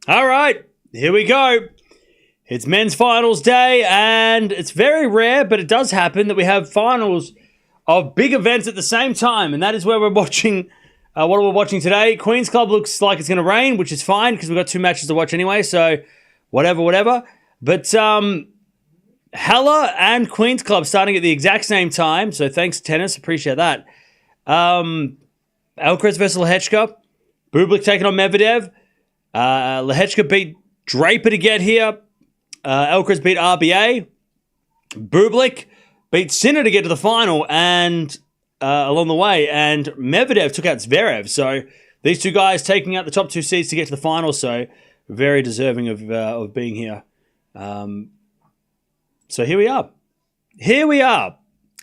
All right, here we go. It's men's finals day, and it's very rare, but it does happen that we have finals of big events at the same time, and that is where we're watching. What we're watching today. Queen's Club looks like it's going to rain, which is fine because we've got 2 matches to watch anyway. So, whatever. But Halle and Queen's Club starting at the exact same time. So, thanks, tennis. Appreciate that. Alcaraz versus Lehechka. Bublik taking on Medvedev. Lehechka beat Draper to get here. Alcaraz beat RBA. Bublik beat Sinner to get to the final and along the way. And Medvedev took out Zverev. So these two guys taking out the top 2 seeds to get to the final. So very deserving of being here. So here we are.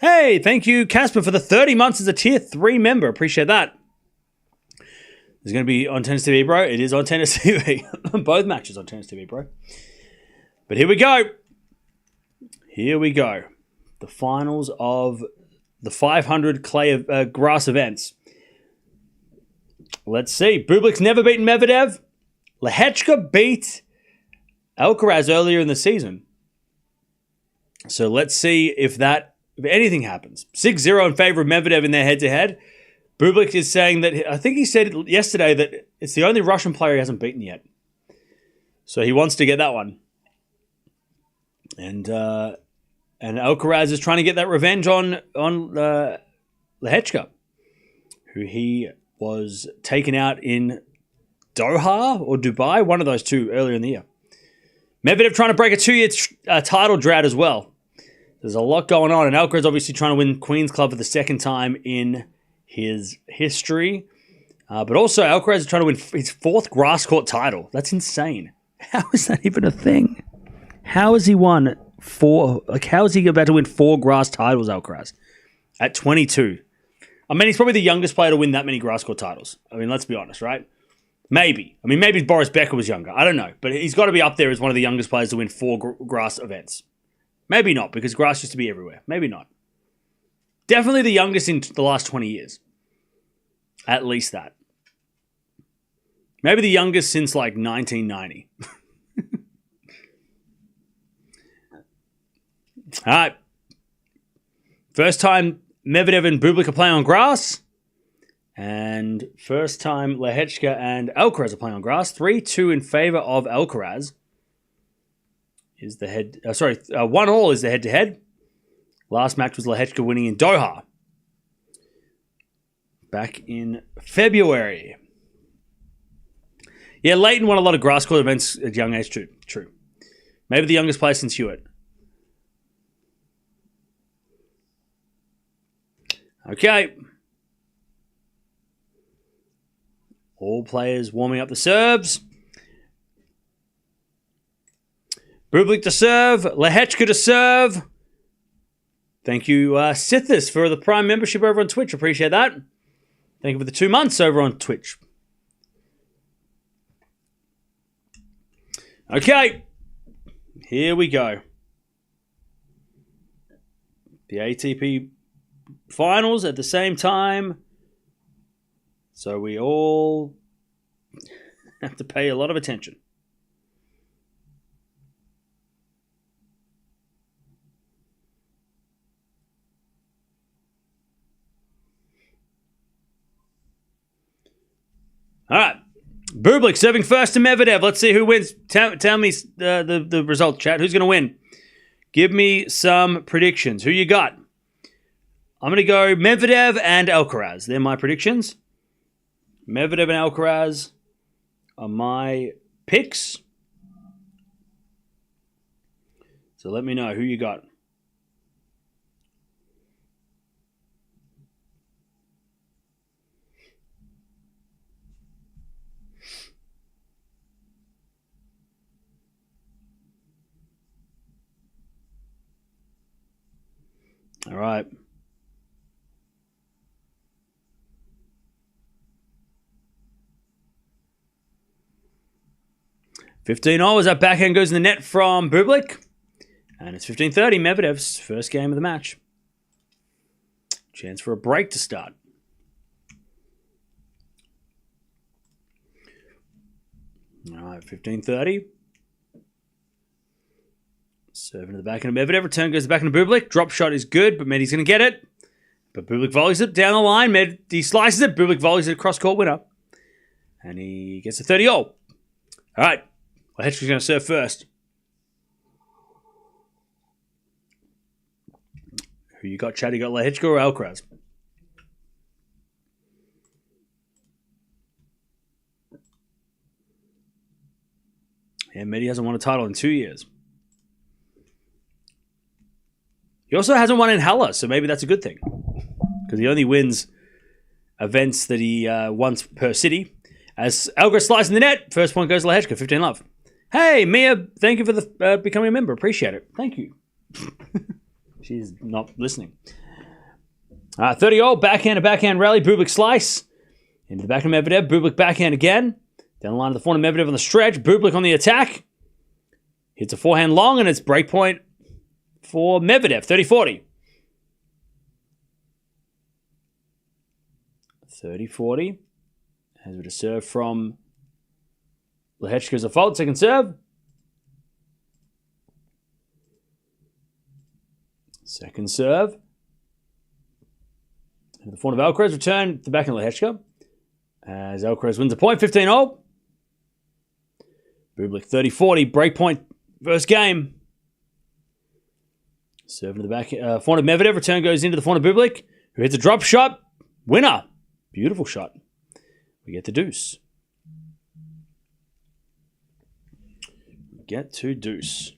Hey, thank you, Casper, for the 30 months as a Tier 3 member. Appreciate that. It's going to be on Tennis TV, bro. It is on Tennis TV. Both matches on Tennis TV, bro. But here we go. The finals of the 500 grass events. Let's see. Bublik's never beaten Medvedev. Lehechka beat Alcaraz earlier in the season. So let's see if anything happens. 6-0 in favor of Medvedev in their head-to-head. Bublik is saying that, I think he said yesterday that it's the only Russian player he hasn't beaten yet. So he wants to get that one. And Alcaraz is trying to get that revenge on Lehechka, who he was taken out in Doha or Dubai, one of those two earlier in the year. Medvedev trying to break a 2-year title drought as well. There's a lot going on, and Alcaraz obviously trying to win Queen's Club for the second time in his history. But also, Alcaraz is trying to win his 4th grass court title. That's insane. How is that even a thing? How has he won 4? Like, how is he about to win 4 grass titles, Alcaraz, at 22? I mean, he's probably the youngest player to win that many grass court titles. I mean, let's be honest, right? Maybe. I mean, maybe Boris Becker was younger. I don't know. But he's got to be up there as one of the youngest players to win 4 grass events. Maybe not, because grass used to be everywhere. Maybe not. Definitely the youngest in the last 20 years. At least that. Maybe the youngest since like 1990. All right. First time Medvedev and Bublik are playing on grass. And first time Lehechka and Alcaraz are playing on grass. 3-2 in favor of Alcaraz. Is the 1-1 is the head-to-head. Last match was Lehechka winning in Doha. Back in February. Yeah, Leighton won a lot of grass court events at young age too. True. Maybe the youngest player since Hewitt. Okay. All players warming up the serves. Bublik to serve. Lehechka to serve. Thank you, Sithis, for the Prime membership over on Twitch. Appreciate that. Thank you for the 2 months over on Twitch. Okay. Here we go. The ATP finals at the same time. So we all have to pay a lot of attention. All right. Bublik serving first to Medvedev. Let's see who wins. Tell me the result, chat. Who's going to win? Give me some predictions. Who you got? I'm going to go Medvedev and Alcaraz. They're my predictions. Medvedev and Alcaraz are my picks. So let me know who you got. All right. $15. That backhand goes in the net from Bublik. And it's 15:30, Medvedev's first game of the match. Chance for a break to start. All right, 15-30. Serving to the back end of Medvedev. Return goes back into Bublik. Drop shot is good, but Medi's going to get it. But Bublik volleys it down the line. He slices it. Bublik volleys it across court winner. And he gets a 30-all. All right. Lehechka's going to serve first. Who you got, Chad? You got Lehechka or Alcaraz? Yeah, Medi hasn't won a title in 2 years. He also hasn't won in Halle, so maybe that's a good thing. Because he only wins events that he wants per city. As Alcaraz slices in the net, first point goes to Lehechka, 15-love. Hey, Mia, thank you for becoming a member. Appreciate it. Thank you. She's not listening. 30-all, backhand to backhand rally. Bublik slice. Into the back of Medvedev. Bublik backhand again. Down the line of the forehand, Medvedev on the stretch. Bublik on the attack. Hits a forehand long, and it's break point for Medvedev, 30-40. 30-40. Has a serve from Lehechka's a fault. Second serve. Second serve. And the forehand of Alcaraz. Return to the back of Lehechka. As Alcaraz wins a point, 15-all. Bublik, 30-40. Break point. First game. Serving to the back. Forehand of Medvedev. Return goes into the forehand of Bublik, who hits a drop shot. Winner. Beautiful shot. We get the deuce. We get to deuce.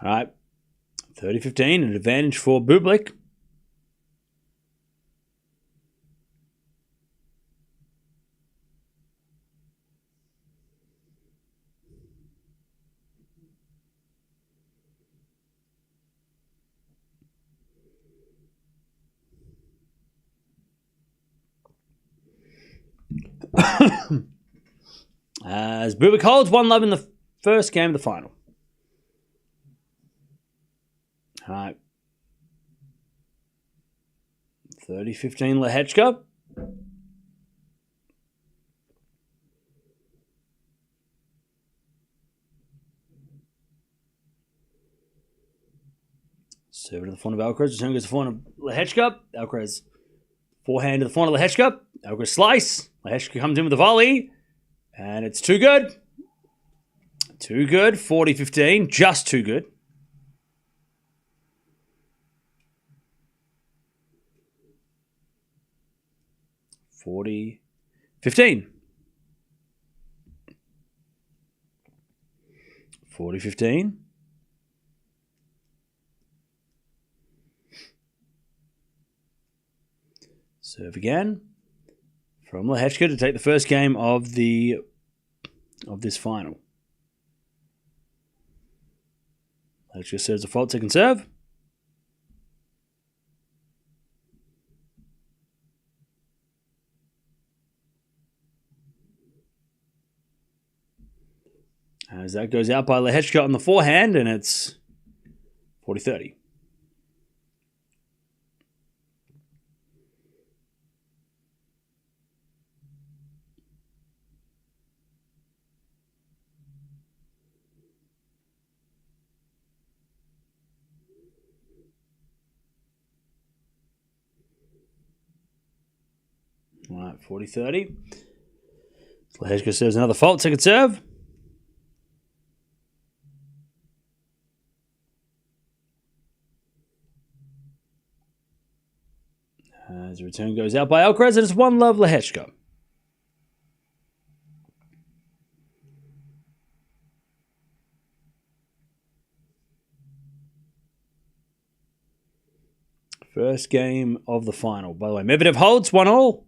All right. 30-15, an advantage for Bublik. As Bublik holds 1-love in the first game of the final. All right. 30-15 Lehechka. Serve to the front of Alcaraz. Return goes to the front of Lehechka. Alcaraz forehand to the front of Lehechka. Alcaraz slice. Lehechka comes in with a volley. And it's too good. Too good. 40-15. Just too good. 40-15. 40-15. Serve again from Lehechka to take the first game of this final. Lehechka serves a fault, second serve. As that goes out by Lehechka on the forehand, and it's 40-30. All right, 40-30. Lehechka serves another fault, second serve. As the return goes out by Alcaraz, and it's 1-love Lehechka. First game of the final. By the way, Medvedev holds 1-all.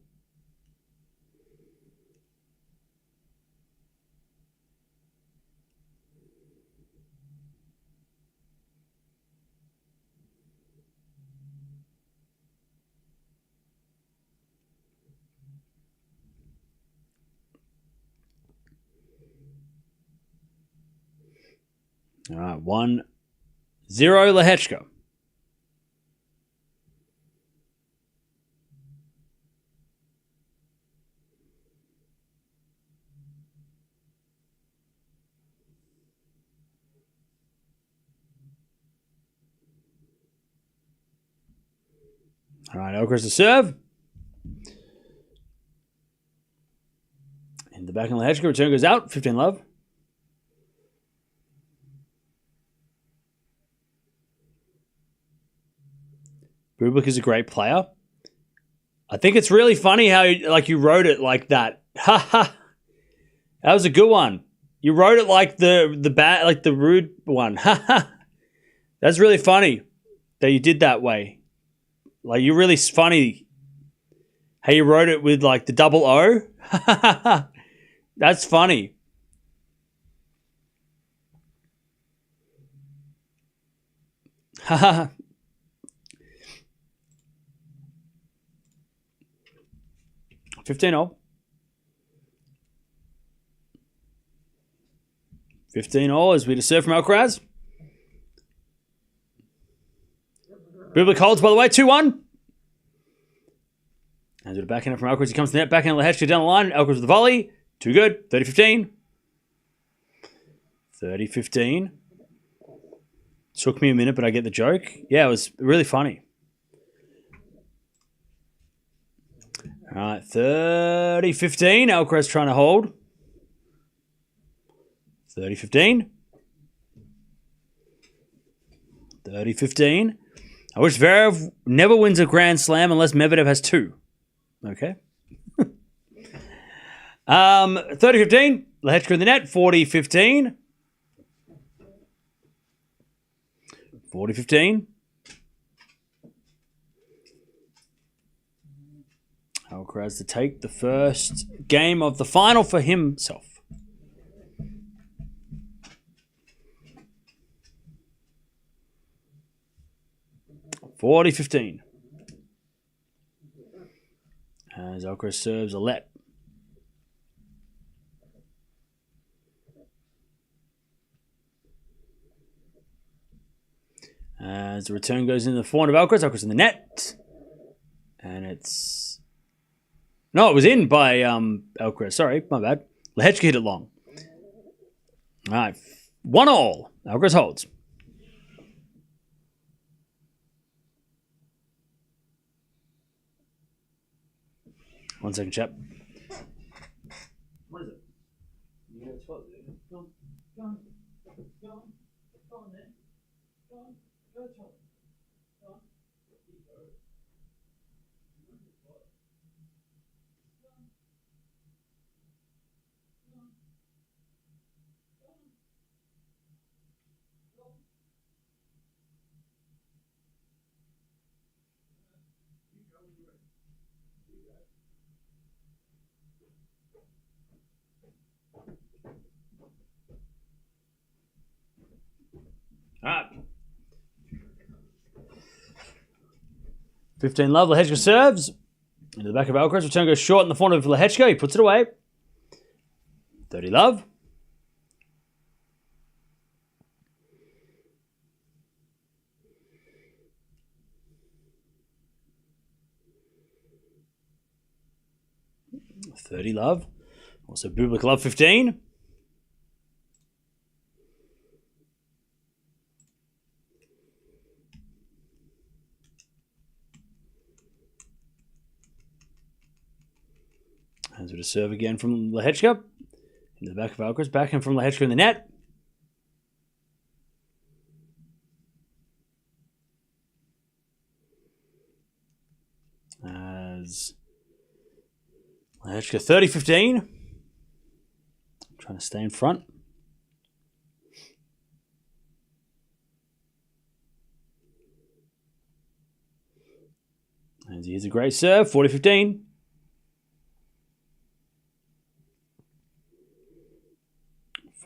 All right, 1-0 Lehechka. All right, Alcaraz to serve. In the back in Lehechka, return goes out. 15 love. Bublik is a great player. I think it's really funny how you wrote it like that. Ha ha. That was a good one. You wrote it like the bad, like the rude one. Ha ha. That's really funny that you did that way. Like, you're really funny how you wrote it with like the double O. That's funny. Ha 15-0. 15-0 as we just serve from Alcaraz. Bublik holds, by the way, 2-1. And to the backhand from Alcaraz. He comes to the net, backhand Lehechka down the line. Alcaraz with the volley. Too good. 30-15. 30-15. Took me a minute, but I get the joke. Yeah, it was really funny. All right, 30-15. Alcaraz trying to hold. 30-15. 30-15. I wish Zverev never wins a Grand Slam unless Medvedev has 2. Okay. 30-15. Lehechka in the net. 40-15. 40-15. Alcaraz to take the first game of the final for himself. 40-15. As Alcaraz serves a let. As the return goes into the forehand of Alcaraz. Alcaraz in the net. And it's... No, it was in by Alcaraz. Sorry, my bad. Lehechka hit it long. All right. 1-1. Alcaraz holds. One second, chap. What is it? You have 12, dude. Go on. Go on. Go on. Go on there. Go on. Go 12. Go on. All right. 15 love. Lehechka serves. Into the back of Alcaraz. Return goes short in the front of Lehechka. He puts it away. 30 love. $30 love. Also Bublik love 15. Hands with a serve again from Lehechka. Into the back of Alcaraz. Backhand from Lehechka in the net. As Lehechka 30-15. Trying to stay in front. And here's a great serve. 40-15.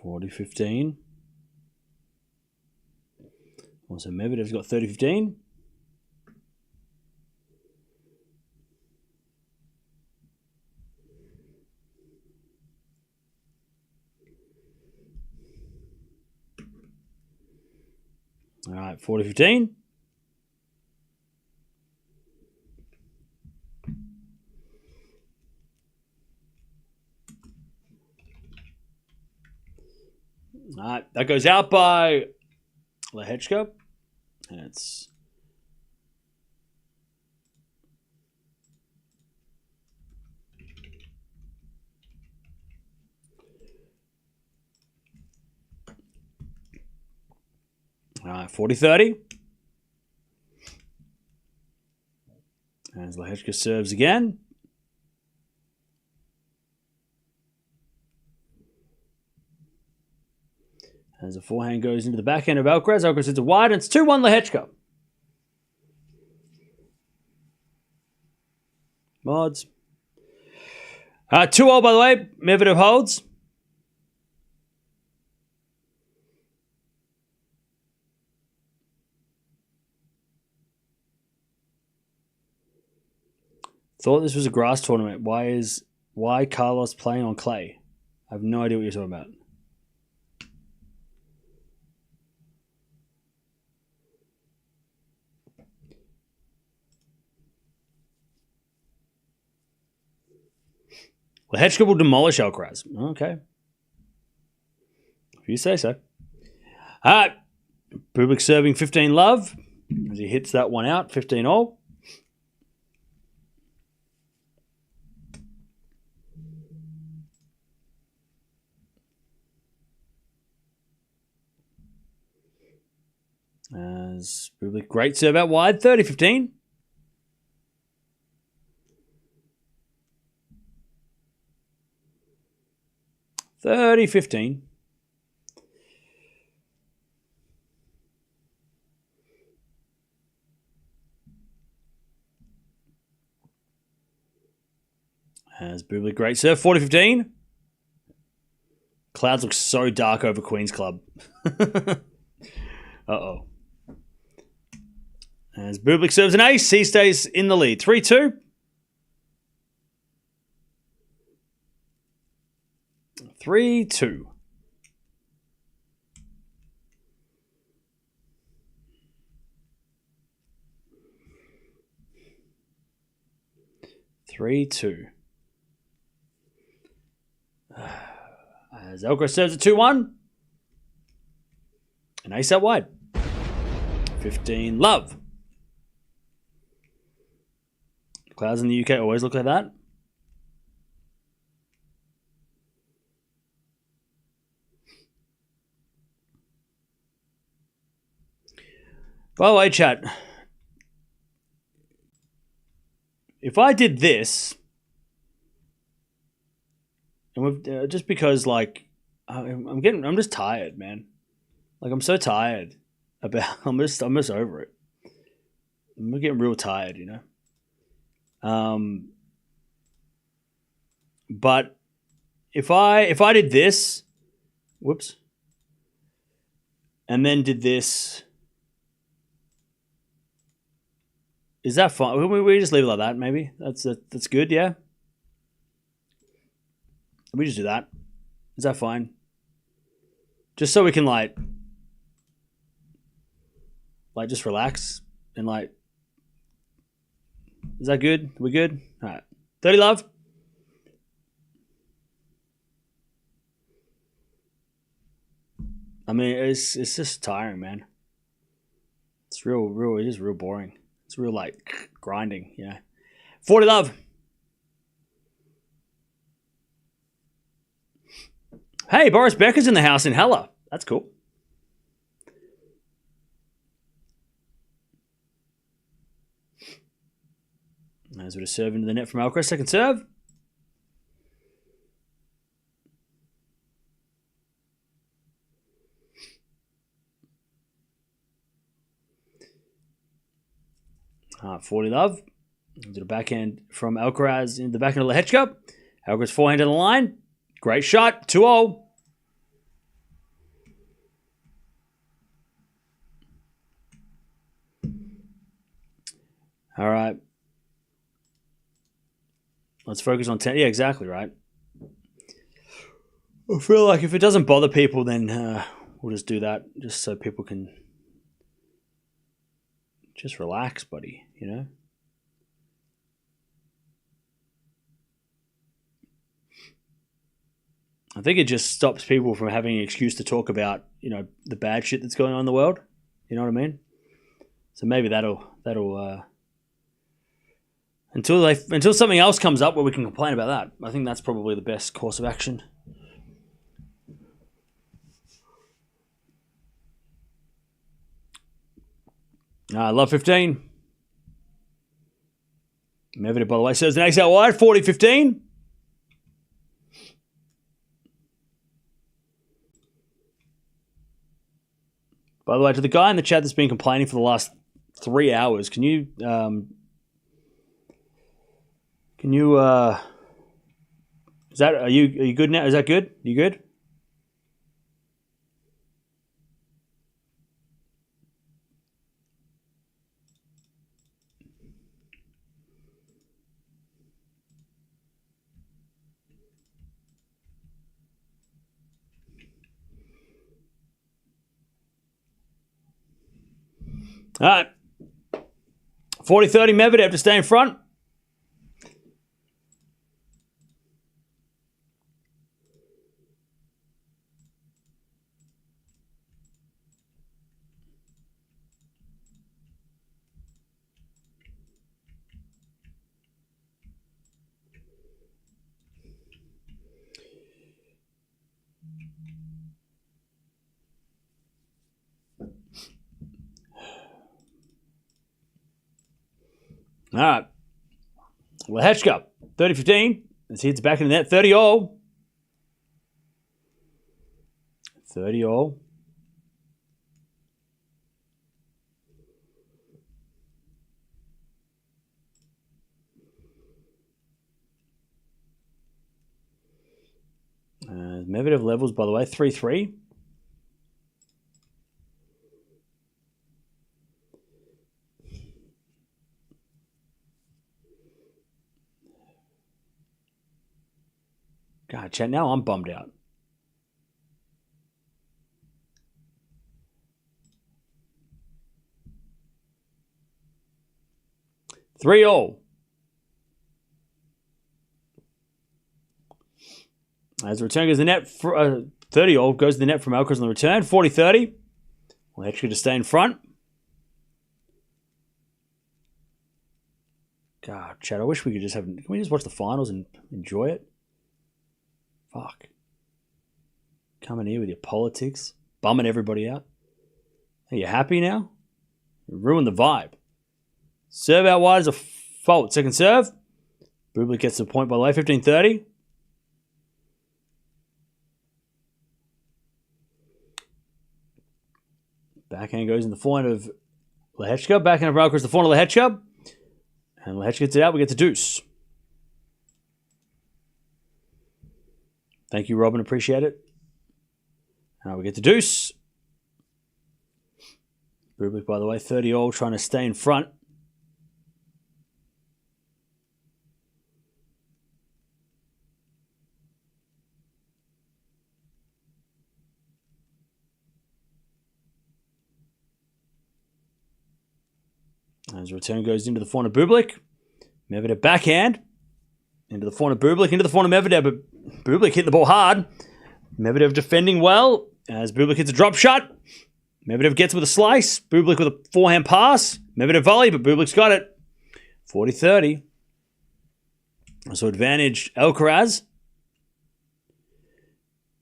40-15. Also, Medvedev's got 30-15. All right, 40-15. All right, that goes out by Lehechka. And it's... All right, 40-30. As Lehechka serves again. As the forehand goes into the backhand of Alcaraz. Alcaraz hits it wide, and it's 2-1 Lehechka. Mods. 2-0, by the way. Medvedev holds. Thought this was a grass tournament. Why Carlos playing on clay? I have no idea what you're talking about. Lehechka will demolish Alcaraz. Okay. If you say so. All right. Bublik serving 15 love as he hits that one out. 15-all. As Bublik, great serve out wide, 30-15. As Bublik, great serve, 40-15. Clouds look so dark over Queen's Club. Uh-oh. As Bublik serves an ace, he stays in the lead. 3-2. 3-2. As Alcaraz serves a 2-1. An ace out wide. 15 love. Clouds in the UK always look like that. By the way, chat, if I did this, and just because, like, I'm just tired, man. Like, I'm so tired I'm just over it. I'm getting real tired, you know. But if I did this, whoops, and then did this, is that fine? We just leave it like that, maybe? That's good, yeah? We just do that. Is that fine? Just so we can, like just relax and, like, is that good? We good? All right. 30 love. I mean, it's just tiring, man. It's it is real boring. It's real, like, grinding, you know. 40 love. Hey, Boris Becker's in the house in Halle. That's cool. As with a serve into the net from Alcaraz. Second serve. All right, 40 love. Into the backhand from Alcaraz into the backhand of Lehechka. Alcaraz forehand to the line. Great shot. 2-0. All right. Let's focus on 10. Yeah, exactly, right. I feel like if it doesn't bother people, then we'll just do that, just so people can Just relax, buddy, you know? I think it just stops people from having an excuse to talk about, you know, the bad shit that's going on in the world. You know what I mean? So maybe that'll until something else comes up where we can complain about that. I think that's probably the best course of action. Love 15. Medvedev, by the way, says the next out wide, 40-15. By the way, to the guy in the chat that's been complaining for the last 3 hours, can you are you good now? Is that good? You good? All right. 40-30 Medvedev to stay in front. All right. Lehechka, 30-15. As he hits back in the net, 30-all. 30-all. Medvedev levels, by the way, 3-3. God, chat, now I'm bummed out. Three all. As the return goes the net, 30 all goes to the net from Alcaraz on the return. 40-30. Well, actually to stay in front. God, chat, I wish we could just have... Can we just watch the finals and enjoy it? Fuck. Coming here with your politics. Bumming everybody out. Are you happy now? You ruined the vibe. Serve out wide is a fault. Second serve. Bublik gets the point, by the way. 15-30. Backhand goes in the forehand of Lehechka. Backhand of Alcaraz, the forehand of Lehechka. And Lehechka gets it out. We get the deuce. Thank you, Robin. Appreciate it. We get the deuce. Bublik, by the way, 30-all, trying to stay in front. As the return goes into the forehand of Bublik. Medvedev backhand. Into the forehand of Bublik. Into the forehand of Medvedev. But Bublik hit the ball hard. Medvedev defending well. As Bublik hits a drop shot. Medvedev gets with a slice. Bublik with a forehand pass. Medvedev volley, but Bublik's got it. 40-30. So advantage Alcaraz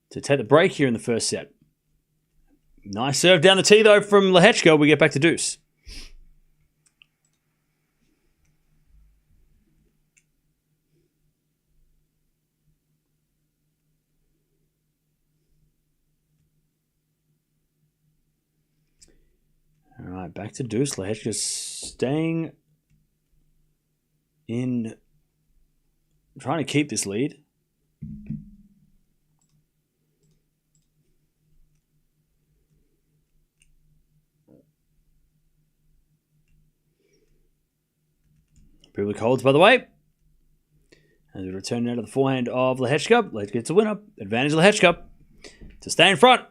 to take the break here in the first set. Nice serve down the tee, though, from Lehechka. We get back to deuce. All right, back to deuce. Lehechka staying in, trying to keep this lead. Bublik holds, by the way. As we return now to the forehand of Lehechka. Lehechka gets a winner. Advantage Lehechka to stay in front.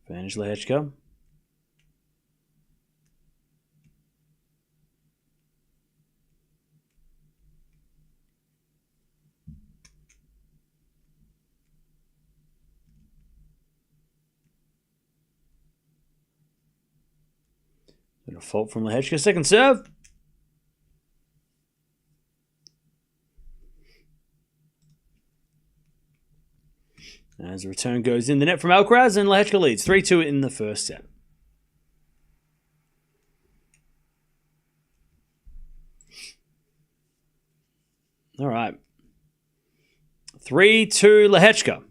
Advantage Lehechka. A fault from Lehechka. Second serve. As the return goes in the net from Alcaraz, and Lehechka leads 3-2 in the first set. All right. 3-2 Lehechka.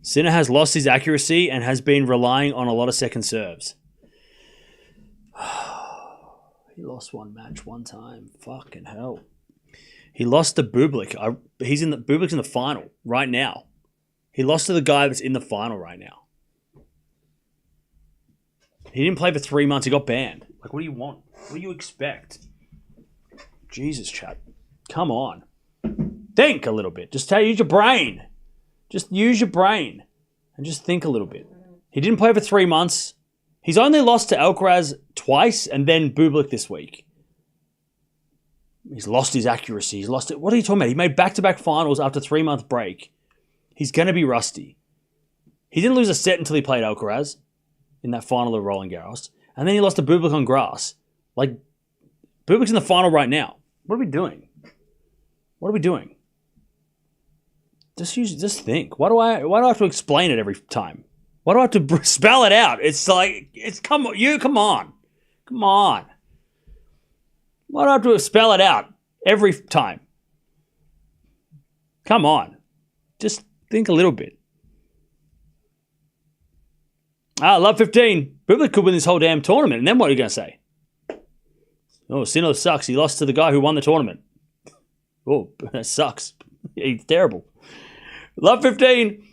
Sinner has lost his accuracy and has been relying on a lot of second serves. He lost one match one time. Fucking hell. He lost to Bublik. Bublik's in the final right now. He lost to the guy that's in the final right now. He didn't play for 3 months. He got banned. Like, what do you want? What do you expect? Jesus, chat. Come on. Think a little bit. Just use your brain. Just use your brain and just think a little bit. He didn't play for 3 months. He's only lost to Alcaraz twice and then Bublik this week. He's lost his accuracy. He's lost it. What are you talking about? He made back-to-back finals after a 3-month break. He's going to be rusty. He didn't lose a set until he played Alcaraz in that final of Roland Garros. And then he lost to Bublik on grass. Like, Bublik's in the final right now. What are we doing? What are we doing? Just think. Why do I have to explain it every time? Why do I have to spell it out? Come on. Why do I have to spell it out every time? Come on. Just think a little bit. Love 15. Bublik could win this whole damn tournament. And then what are you going to say? Oh, Sinner sucks. He lost to the guy who won the tournament. Oh, that sucks. He's terrible. Love 15.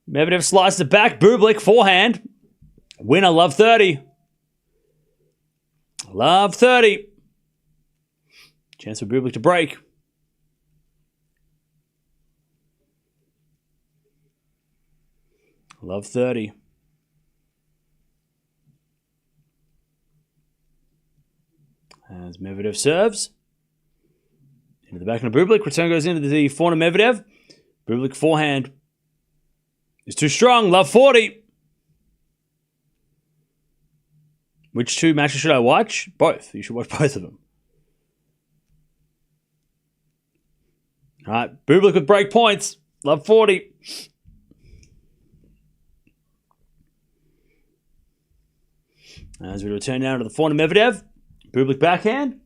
Medvedev slices it back. Bublik, forehand. Winner, love 30. Love 30. Chance for Bublik to break. Love 30. As Medvedev serves. Into the back of Bublik. Return goes into the forehand of Medvedev. Bublik forehand is too strong. Love 40. Which two matches should I watch? Both. You should watch both of them. All right. Bublik with break points. Love 40. As we return now to the forehand of Medvedev. Bublik backhand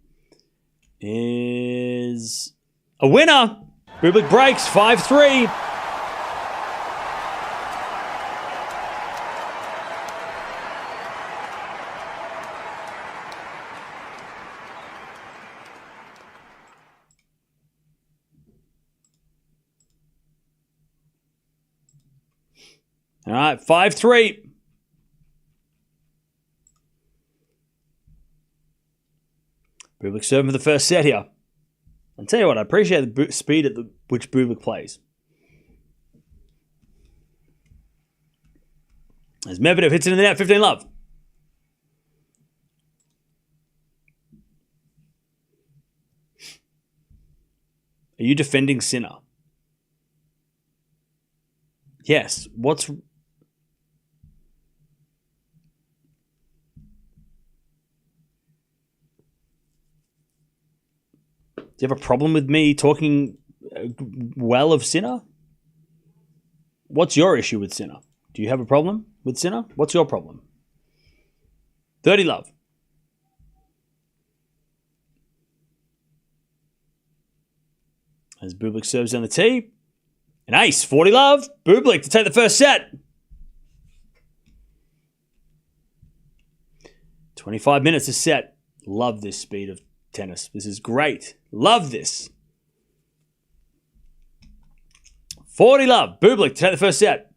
is a winner. Bublik breaks 5-3. All right, 5-3. Bublik serving for the first set here. I'll tell you what, I appreciate the speed at which Bublik plays. As Medvedev hits it in the net, 15 love. Are you defending Sinner? Yes. Do you have a problem with me talking well of Sinner? What's your issue with Sinner? Do you have a problem with Sinner? What's your problem? 30 love. As Bublik serves down the tee. An ace, 40 love. Bublik to take the first set. 25 minutes to set. Love this speed of tennis. This is great. Love this. 40 love. Bublik to take the first set.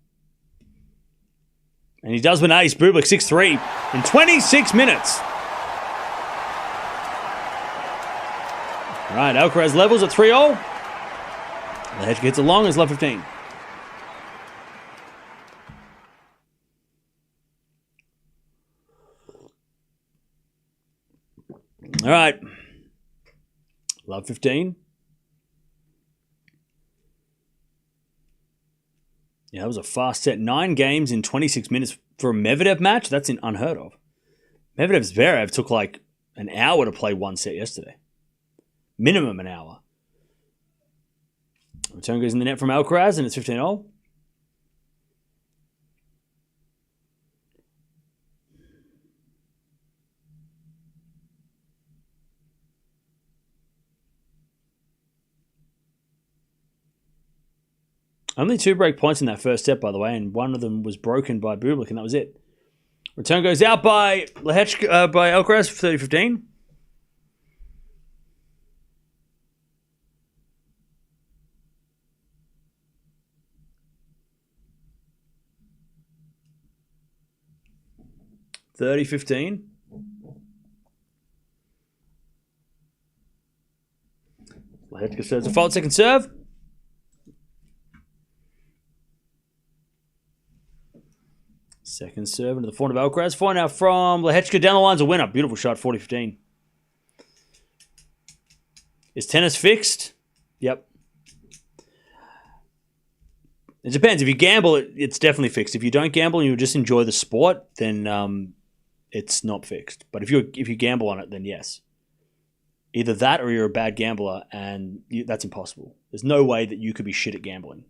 And he does win ace. Bublik 6-3 in 26 minutes. All right, Alcaraz levels at 3-0. Lehechka hits along as love 15. All right. Love 15. Yeah, that was a fast set. 9 games in 26 minutes for a Medvedev match? That's unheard of. Medvedev's Zverev took like an hour to play one set yesterday. Minimum an hour. Return goes in the net from Alcaraz, and it's 15-all. Only 2 break points in that first set, by the way, and one of them was broken by Bublik, and that was it. Return goes out by by Alcaraz for 30-15. (30-15). Lehechka serves a fault, second serve. Second serve into the forehand of Alcaraz. Forehand now from Lehechka. Down the line's a winner. Beautiful shot, 40-15. Is tennis fixed? Yep. It depends. If you gamble, it's definitely fixed. If you don't gamble and you just enjoy the sport, then it's not fixed. But if you gamble on it, then yes. Either that or you're a bad gambler, and that's impossible. There's no way that you could be shit at gambling.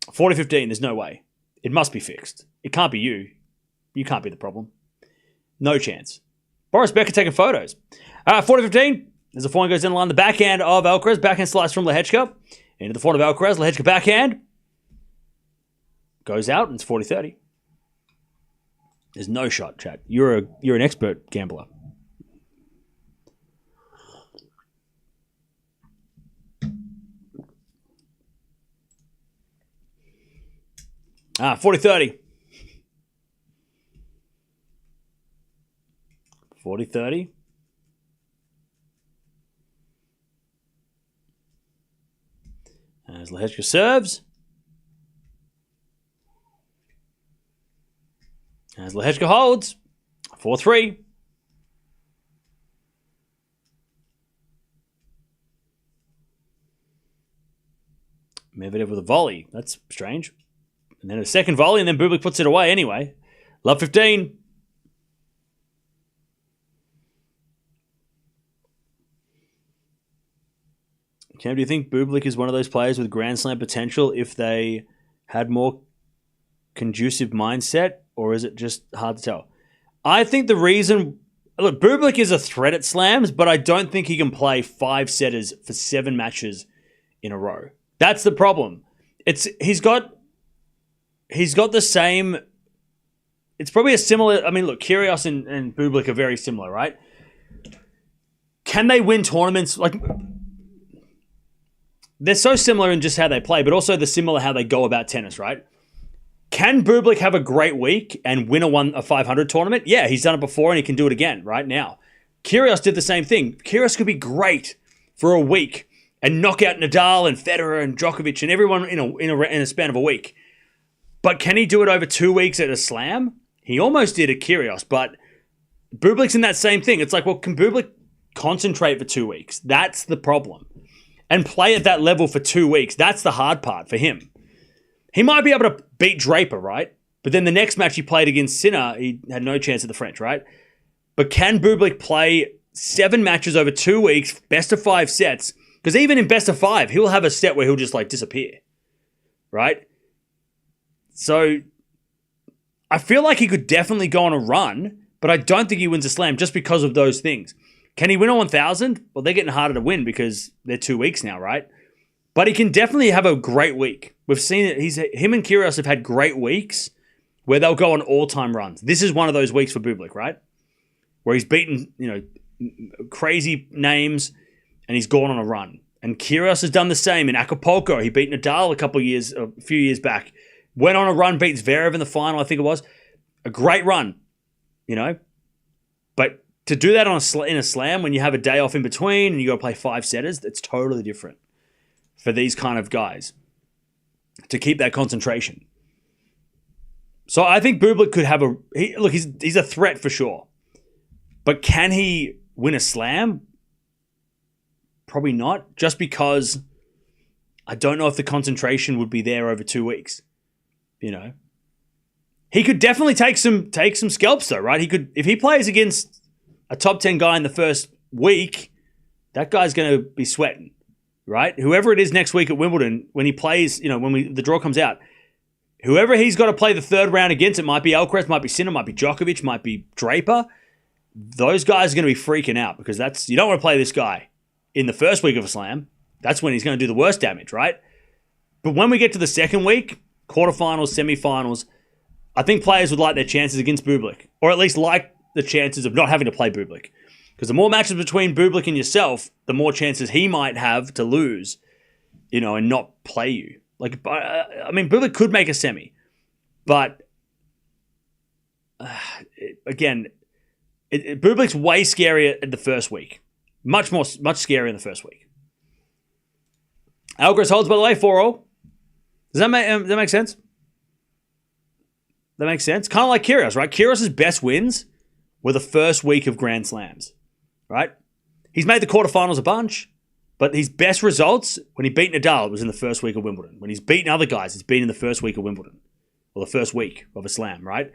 40-15, there's no way. It must be fixed. It can't be you. You can't be the problem. No chance. Boris Becker taking photos. 40-15. As the forehand goes in the line, the backhand of Alcaraz. Backhand slice from Lehechka. Into the forehand of Alcaraz. Lehechka backhand. Goes out, and it's 40-30. There's no shot, Chad. You're an expert gambler. Ah, 40-30. 40-30. As Lehechka serves. As Lehechka holds. 4-3. Medvedev with a volley. That's strange. And then a second volley, and then Bublik puts it away anyway. Love 15. Cam, do you think Bublik is one of those players with Grand Slam potential if they had more conducive mindset, or is it just hard to tell? I think the reason... Look, Bublik is a threat at slams, but I don't think he can play 5-setters for 7 matches in a row. That's the problem. He's got the same... It's probably a similar... I mean, look, Kyrgios and Bublik are very similar, right? Can they win tournaments? Like, they're so similar in just how they play, but also they're similar how they go about tennis, right? Can Bublik have a great week and win a 500 tournament? Yeah, he's done it before and he can do it again right now. Kyrgios did the same thing. Kyrgios could be great for a week and knock out Nadal and Federer and Djokovic and everyone in a span of a week. But can he do it over 2 weeks at a slam? He almost did at Kyrgios, but Bublik's in that same thing. It's like, well, can Bublik concentrate for 2 weeks? That's the problem. And play at that level for 2 weeks. That's the hard part for him. He might be able to beat Draper, right? But then the next match he played against Sinner, he had no chance at the French, right? But can Bublik play 7 matches over 2 weeks, best of 5 sets? Because even in best of 5, he'll have a set where he'll just like disappear, right? So I feel like he could definitely go on a run, but I don't think he wins a slam just because of those things. Can he win a 1,000? Well, they're getting harder to win because they're 2 weeks now, right? But he can definitely have a great week. We've seen it. Him and Kyrgios have had great weeks where they'll go on all-time runs. This is one of those weeks for Bublik, right? Where he's beaten, crazy names and he's gone on a run. And Kyrgios has done the same. In Acapulco, he beat Nadal a few years back. Went on a run, beat Zverev in the final, I think it was. A great run, But to do that in a slam when you have a day off in between and you got to play 5 setters, it's totally different for these kind of guys to keep that concentration. So I think Bublik could have he's a threat for sure. But can he win a slam? Probably not, just because I don't know if the concentration would be there over 2 weeks. You know, he could definitely take some scalps though, right? He could, if he plays against a top 10 guy in the first week, that guy's going to be sweating, right? Whoever it is next week at Wimbledon, when he plays, you know, when the draw comes out, whoever he's got to play the third round against, it might be Alcaraz, might be Sinner, might be Djokovic, might be Draper. Those guys are going to be freaking out because you don't want to play this guy in the first week of a slam. That's when he's going to do the worst damage, right? But when we get to the second week, quarterfinals, semifinals, I think players would like their chances against Bublik, or at least like the chances of not having to play Bublik. Because the more matches between Bublik and yourself, the more chances he might have to lose, you know, and not play you. Like, I mean, Bublik could make a semi, but again, Bublik's way scarier in the first week. Much scarier in the first week. Alcaraz holds, by the way, 4-0. Does that make sense? That makes sense? Kind of like Kyrgios, right? Kyrgios' best wins were the first week of Grand Slams, right? He's made the quarterfinals a bunch, but his best results, when he beat Nadal, was in the first week of Wimbledon. When he's beaten other guys, it's been in the first week of Wimbledon. Or the first week of a slam, right?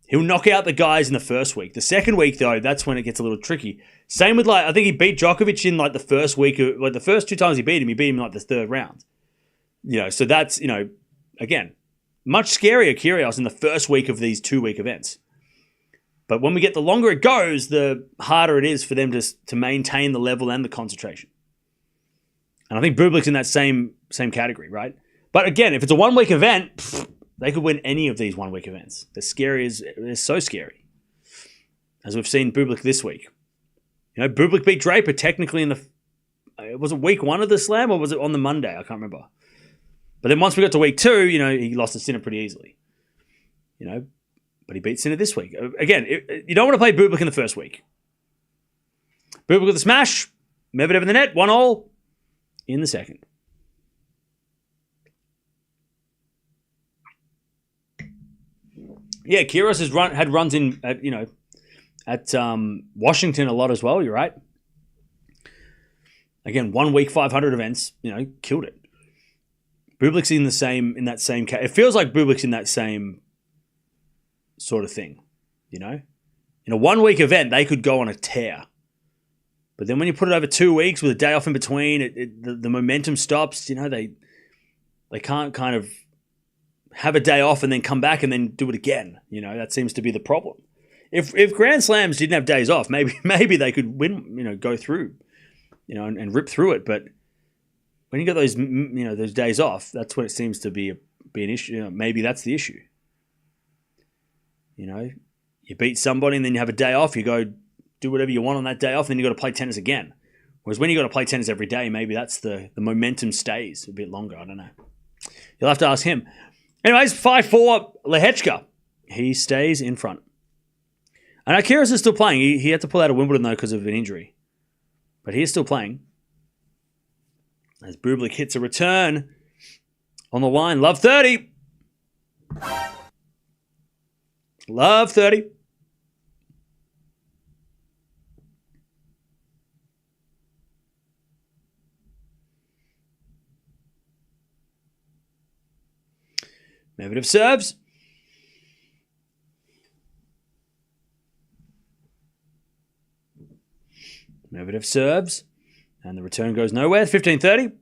He'll knock out the guys in the first week. The second week, though, that's when it gets a little tricky. Same with, like, I think he beat Djokovic in, like, the first week. Like, the first 2 times he beat him in, like, the third round. You know, so that's, you know, again, much scarier Kyrgios in the first week of these 2-week events. But when we get the longer it goes, the harder it is for them to maintain the level and the concentration. And I think Bublik's in that same category, right? But again, if it's a 1-week event, they could win any of these 1-week events. They're so scary. As we've seen Bublik this week. You know, Bublik beat Draper technically was it week 1 of the slam or was it on the Monday? I can't remember. But then once we got to week 2, you know, he lost to Sinner pretty easily. You know, but he beat Sinner this week. Again, you don't want to play Bublik in the first week. Bublik with a smash. Medvedev in the net. 1-1 in the second. Yeah, Kyrgios has had runs in at Washington a lot as well. You're right. Again, 1 week 500 events. You know, killed it. Bublik's in that same. It feels like Bublik's in that same sort of thing. You know, in a 1 week event, they could go on a tear. But then when you put it over 2 weeks with a day off in between, the momentum stops. You know, they can't kind of have a day off and then come back and then do it again. You know, that seems to be the problem. If Grand Slams didn't have days off, maybe they could win. You know, go through. You know, and rip through it. But when you got those, you know, those days off, that's when it seems to be an issue. You know, maybe that's the issue. You know, you beat somebody and then you have a day off. You go do whatever you want on that day off, and then you got to play tennis again. Whereas when you got to play tennis every day, maybe that's the momentum stays a bit longer. I don't know. You'll have to ask him. Anyways, 5-4, Lehechka. He stays in front. And Kyrgios is still playing. He had to pull out of Wimbledon, though, because of an injury. But he is still playing. As Bublik hits a return on the line. Love 30. Love 30. Medvedev serves. Medvedev serves. And the return goes nowhere. 15-30.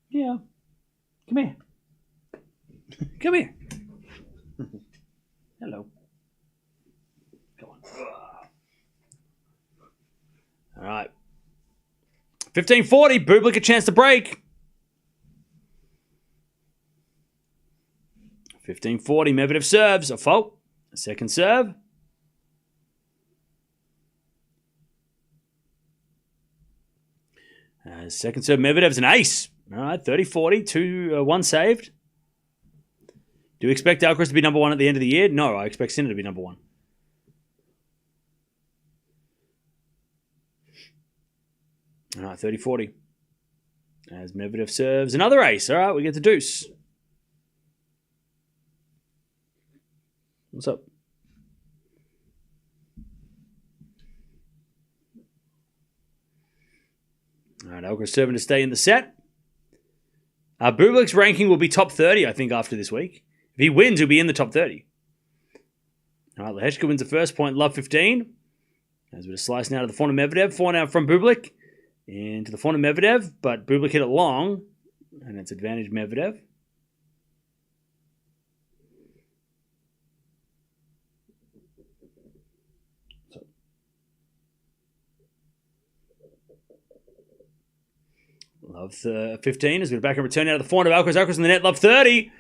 Yeah. Come here. Come here. Hello. Come on. All right. 15-40. Bublik a chance to break. 15-40. Medvedev serves. A fault. A second serve. Second serve. Medvedev's an ace. All right. 30-40. 1 saved. Do you expect Alcaraz to be number 1 at the end of the year? No, I expect Sinner to be number 1. All right, 30-40. As Medvedev serves another ace. All right, we get the deuce. What's up? All right, Alcaraz serving to stay in the set. Bublik's ranking will be top 30, I think, after this week. If he wins, he'll be in the top 30. All right, Lehechka wins the first point, love 15. There's a bit of slice now to the front of Medvedev. 4 now from Bublik. Into the front of Medvedev, but Bublik hit it long. And it's advantage Medvedev. Love 15 as we back and return out of the forehand of Alcaraz. Alcaraz in the net, love 30.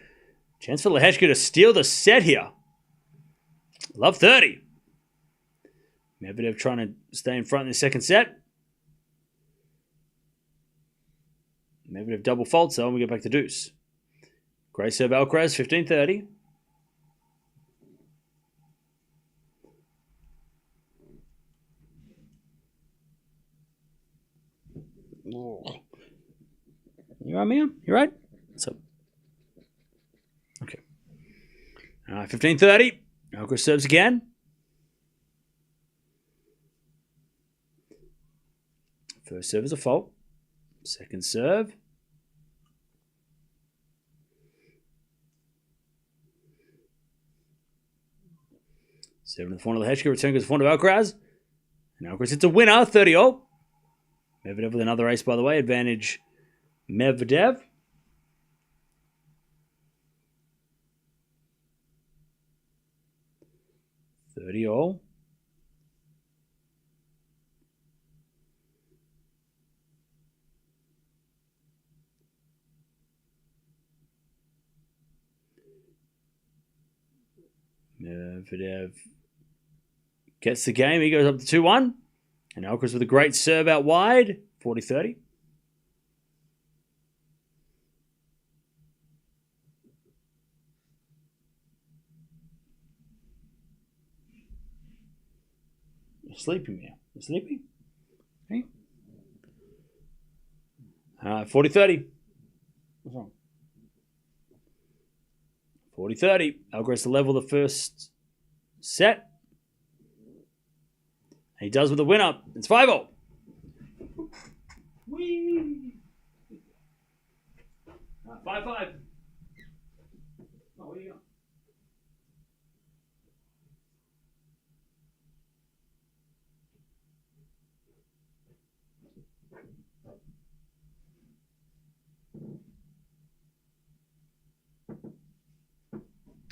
Chance for Lehechka to steal the set here. Love 30. Medvedev trying to stay in front in the second set. Medvedev double faults though, and we get back to deuce. Great serve Alcaraz, 15-30. You right, Mia? You right? So, okay. 15-30. Alcaraz serves again. First serve is a fault. Second serve. Seven to the front of Lehechka. Return goes to the front of Alcaraz. And Alcaraz hits a winner, 30-all. Medvedev with another ace, by the way. Advantage Medvedev. $30-all. Medvedev gets the game. He goes up to 2-1. And Alcaraz with a great serve out wide. 40-30. You're sleepy, man. You sleepy? Hey? 40-30. What's wrong? 40-30. Alcaraz to level the first set. And he does with a winner. It's 5-all. Whee! 5-5. Oh, where you go?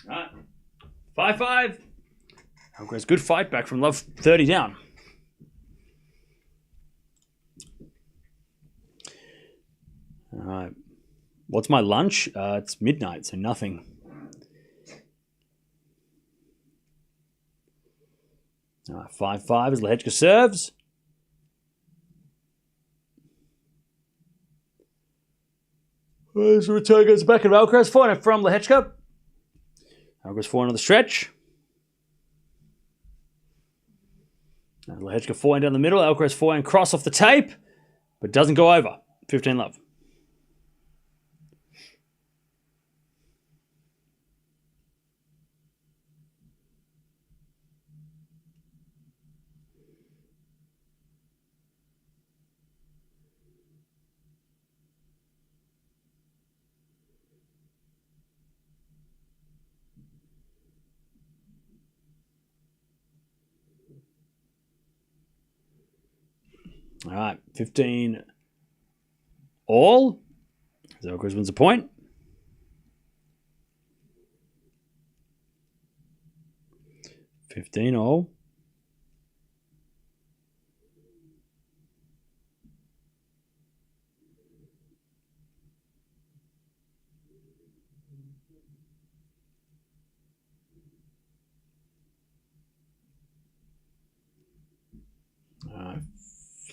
All right. 5-5. Alcaraz, good fight back from love 30 down. All right. What's my lunch? It's midnight, so nothing. All right, 5-5 as Lehechka serves. As return goes back of Alcaraz. 4 from Lehechka. Alcaraz 4 on the stretch. And Lehechka 4 down the middle. Alcaraz 4 cross off the tape, but doesn't go over. 15 love. All right, 15 all. Alcaraz wins a point. $15-all.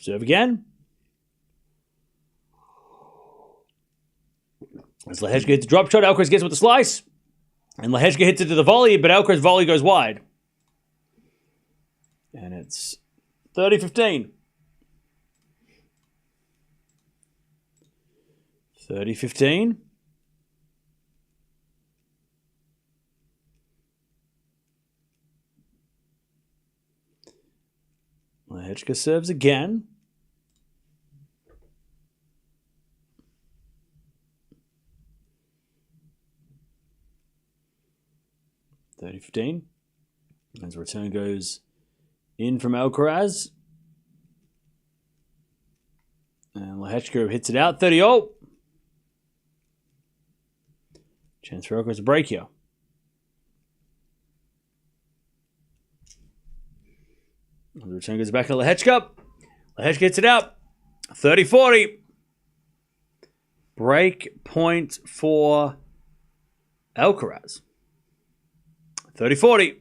Serve again. As Lehechka hits the drop shot, Alcaraz gets with the slice. And Lehechka hits it to the volley, but Alcaraz' volley goes wide. And it's 30-15. 30-15. Lehechka serves again. 40-15. As the return goes in from Alcaraz. And Lehechka hits it out. 30-all. Chance for Alcaraz to break here. The return goes back to Lehechka. Lehechka hits it out. 30-40. Break point for Alcaraz. 30-40.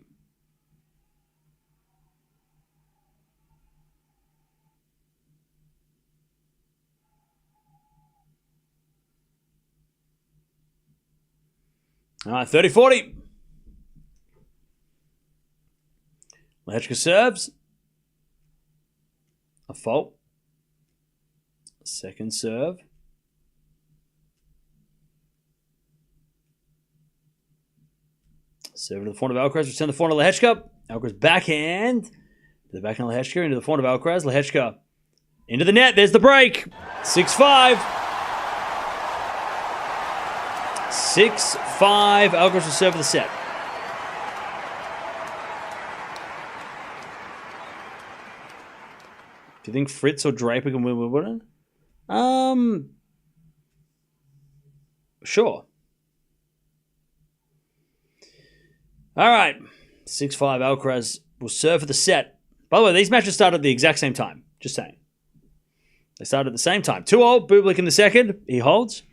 All right, 30-40. Lehechka serves. A fault. Second serve. Serve to the forehand of Alcaraz. Return the forehand of Lehechka. Alcaraz backhand. To the backhand of Lehechka. Into the forehand of Alcaraz. Lehechka into the net. There's the break. 6-5. 6-5. Alcaraz will serve for the set. Do you think Fritz or Draper can win Wimbledon? Sure. All right. 6-5. Alcaraz will serve for the set. By the way, these matches started at the exact same time. Just saying. They started at the same time. 2-all. Bublik in the second. He holds.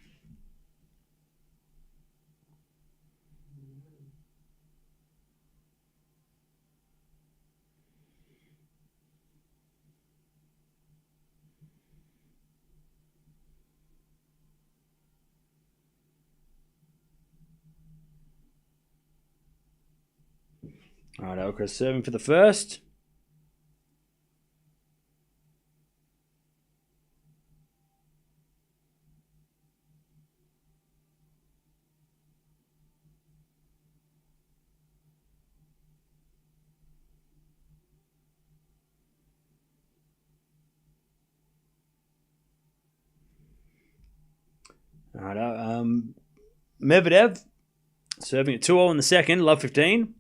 All right, Alcaraz serving for the first. All right, Medvedev serving at 2-0 in the second. Love 15.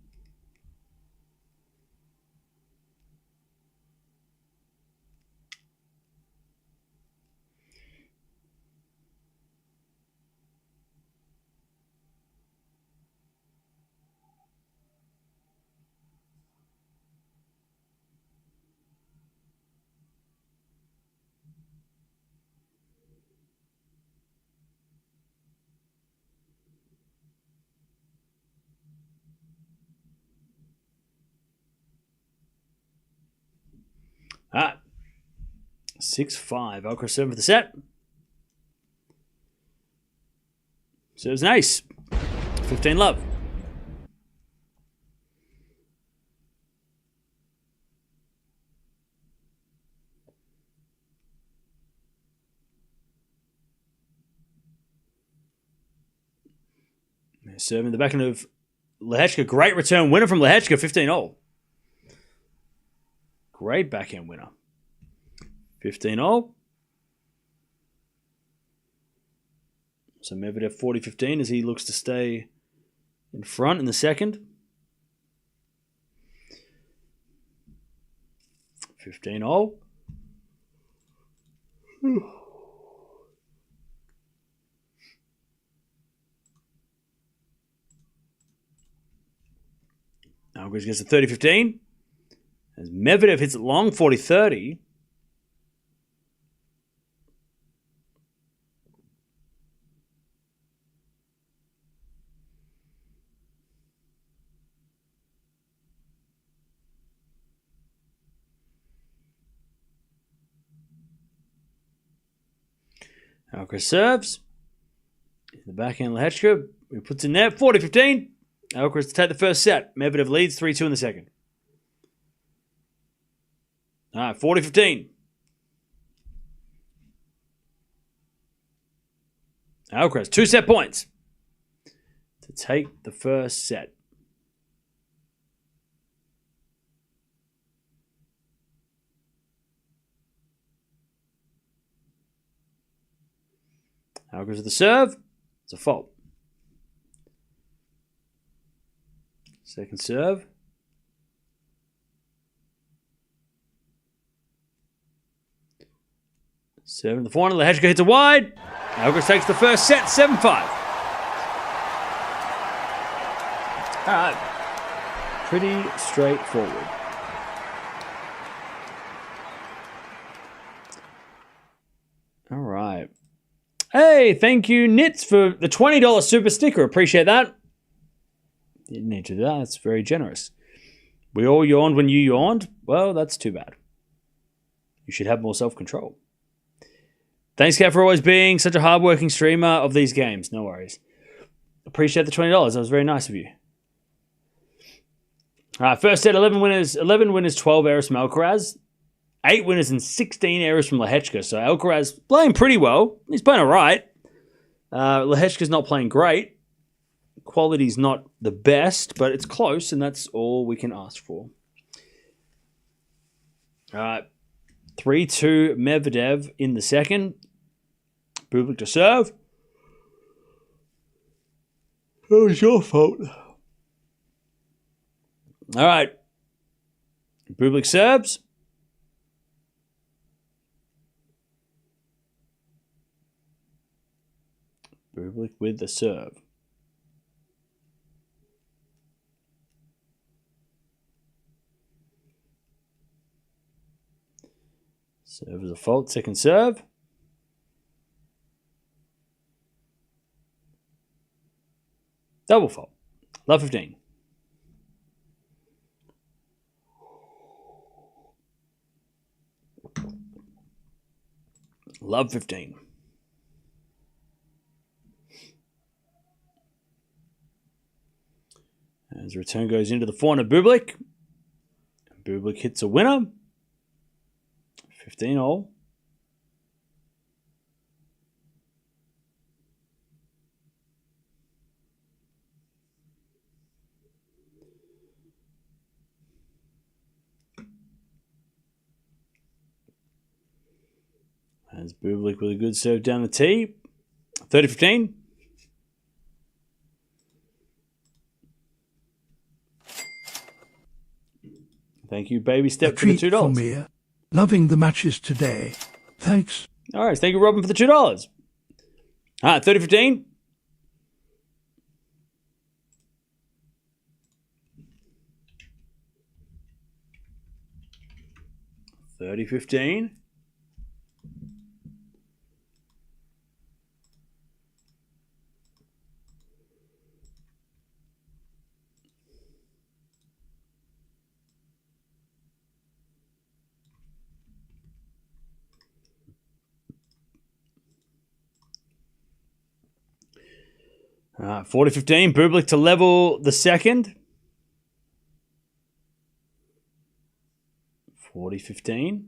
All right. 6-5. Alcaraz serving for the set. Serves an ace. 15 love. Serving the backhand of Lehechka. Great return winner from Lehechka. 15-all. Great backhand winner. 15-all. So Medvedev 40-15 as he looks to stay in front in the second. 15-all. Alcaraz gets to 30-15. As Medvedev hits it long, 40-30. Alcaraz serves. The backhand Lehechka, who puts in there, 40-15. Alcaraz to take the first set. Medvedev leads 3-2 in the second. All right, 40-15. Alcaraz, 2 set points to take the first set. Alcaraz with the serve. It's a fault. Second serve. Serving the forehand. Lehechka hits a wide. Alcaraz takes the first set, 7-5. All right. Pretty straightforward. All right. Hey, thank you, Nits, for the $20 super sticker. Appreciate that. Didn't need to do that. That's very generous. We all yawned when you yawned. Well, that's too bad. You should have more self-control. Thanks, Kat, for always being such a hardworking streamer of these games. No worries. Appreciate the $20. That was very nice of you. All right, first set, 11 winners, 12 errors from Alcaraz. 8 winners and 16 errors from Lehechka. So Alcaraz playing pretty well. He's playing all right. Lehechka's not playing great. Quality's not the best, but it's close, and that's all we can ask for. All right. 3-2 Medvedev in the second. Bublik to serve. That was your fault. All right. Bublik serves. Bublik with the serve. Serve is a fault. Second serve. Double fault. Love 15. Love 15. As the return goes into the forehand of Bublik. Bublik hits a winner. 15 all. As Bublik with a good serve down the tee. 30-15. Thank you, Baby Step, for the $2. For me. Loving the matches today. Thanks. All right, thank you, Robin, for the $2. All right, 30-15. $30-15. All right, 40-15. Bublik to level the second. 40-15.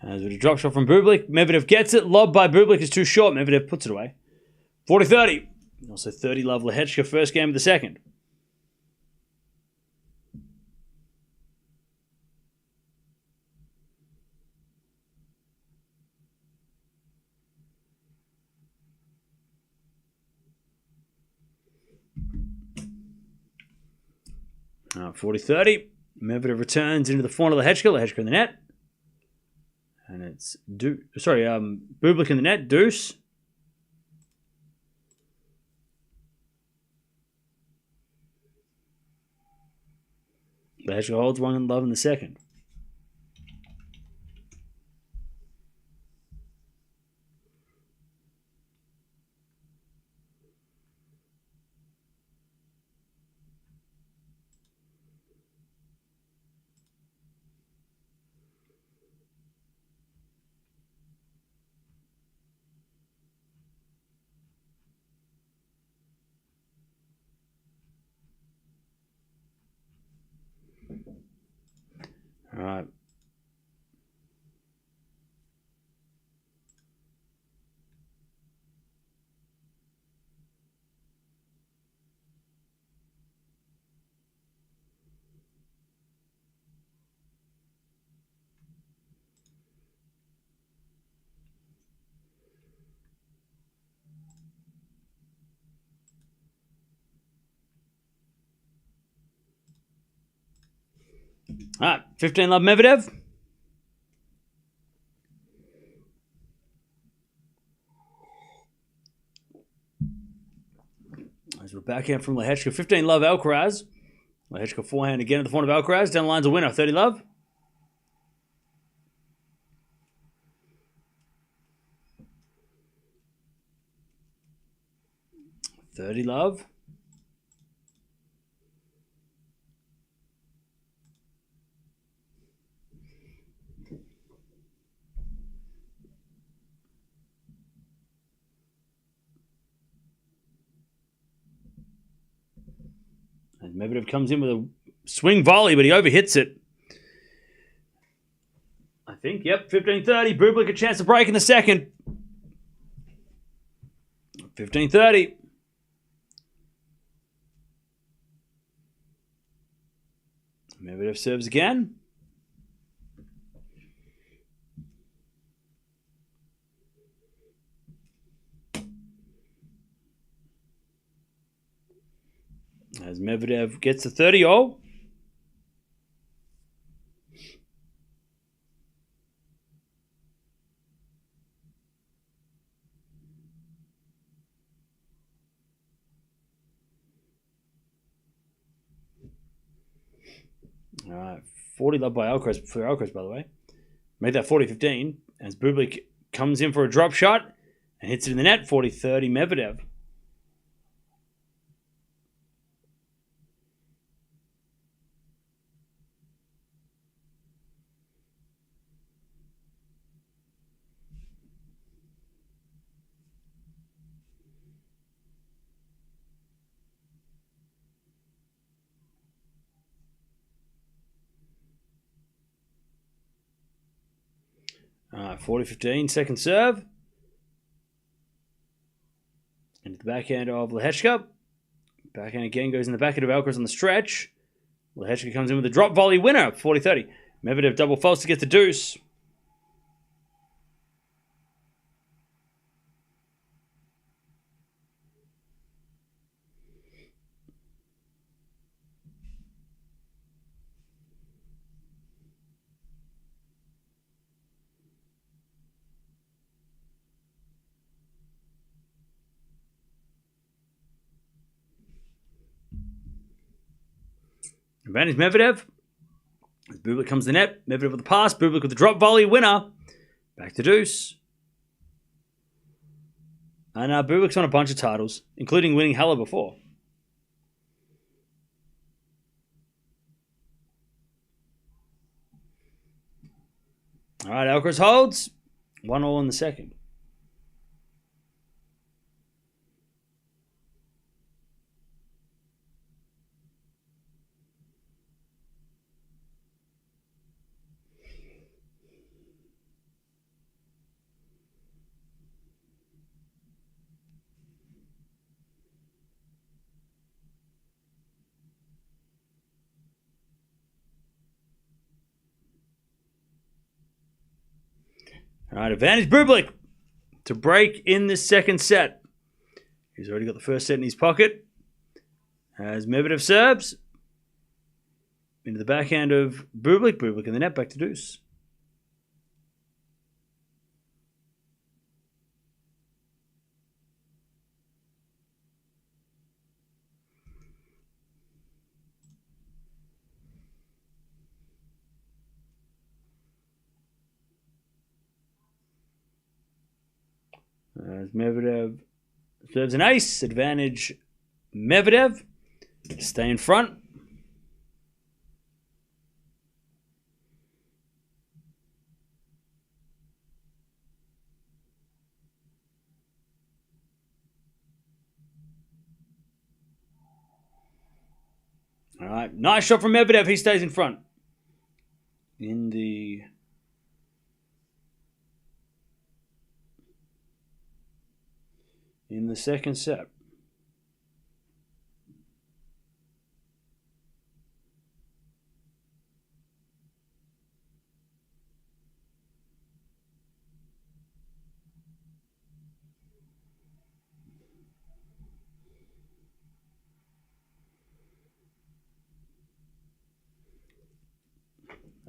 As with a drop shot from Bublik, Medvedev gets it. Lob by Bublik is too short. Medvedev puts it away. 40-30. Also 30 love Lehechka, first game of the second. All right, 40-30. Medvedev returns into the forehand of Lehechka. Lehechka in the net. And it's Bublik in the net. Deuce. Lehechka holds one love in the second. All right, 15 love Medvedev. As we're backhand from Lehechka. 15 love Alcaraz. Lehechka forehand again at the front of Alcaraz. Down the line's a winner. 30 love. $30 love. And Medvedev comes in with a swing volley, but he overhits it. I think, yep, 15-30. Bublik a chance to break in the second. 15-30. Medvedev serves again. As Medvedev gets the 30-all. All right, 40 love by Alcaraz, by the way. Made that 40-15 as Bublik comes in for a drop shot and hits it in the net. 40-30 Medvedev. All right, 40-15, second serve. Into the backhand of Lehechka. Backhand again goes in the backhand of Alcaraz on the stretch. Lehechka comes in with a drop volley winner, 40-30. Medvedev double faults to get the deuce. Advantage Medvedev. As Bublik comes to the net. Medvedev with the pass. Bublik with the drop volley. Winner. Back to deuce. And Bublik's won a bunch of titles, including winning Halle before. All right, Alcaraz holds. 1-all in the second. All right, advantage Bublik to break in this second set. He's already got the first set in his pocket. As Medvedev serves into the backhand of Bublik. Bublik in the net, back to deuce. As Medvedev serves an ace, advantage Medvedev. Stay in front. All right, nice shot from Medvedev. He stays in front. In the second set.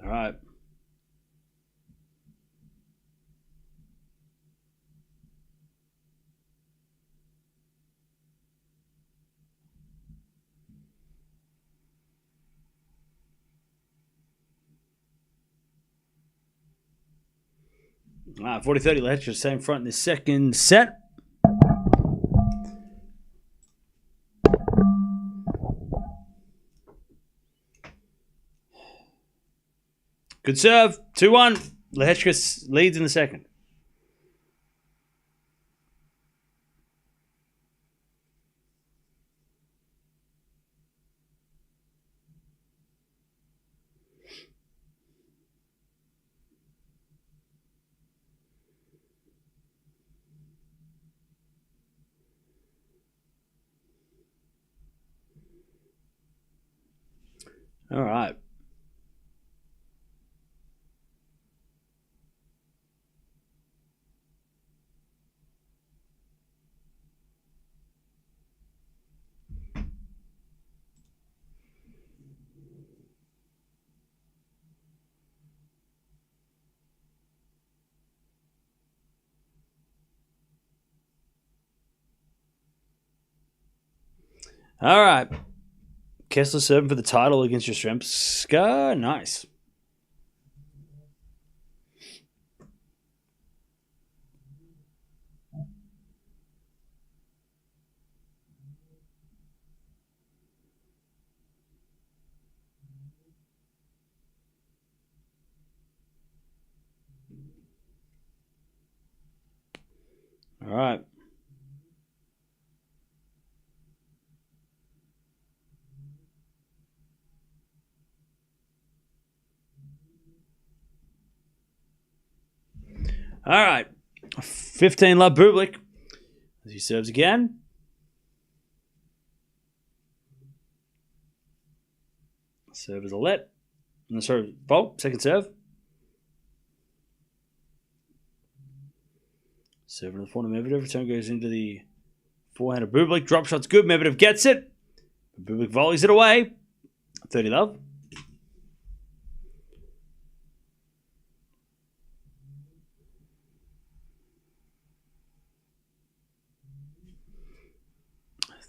All right. All right, 40-30. Let's just stay in front in the second set. Good serve. 2-1. Lehechka leads in the second. All right. All right. Kessler serving for the title against Jastrzemska. Nice. All right. All right. 15 love Bublik. As he serves again. Serve is a let. Sorry, fault. Second serve. Serve in the forehand of Medvedev. Return goes into the forehand of Bublik. Drop shot's good. Medvedev gets it. Bublik volleys it away. 30 love.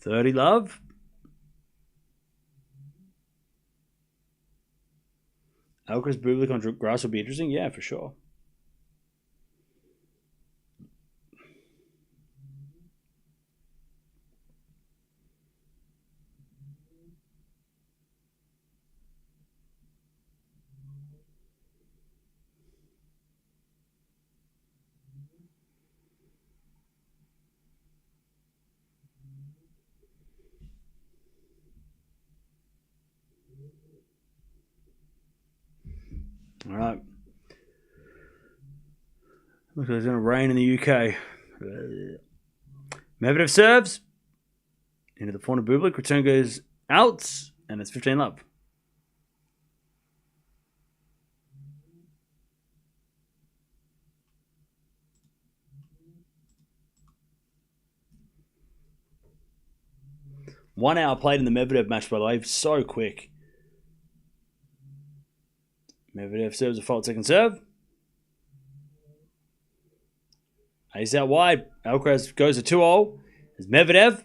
$30 love. Alcaraz Bublik on grass will be interesting. Yeah, for sure. All right. Looks like it's going to rain in the UK. Medvedev serves. Into the forehand of Bublik. Return goes out. And it's 15 love. One hour played in the Medvedev match, by the way. So quick. Medvedev serves a fault second serve. Ace out wide. Alcaraz goes to 2-0. There's Medvedev.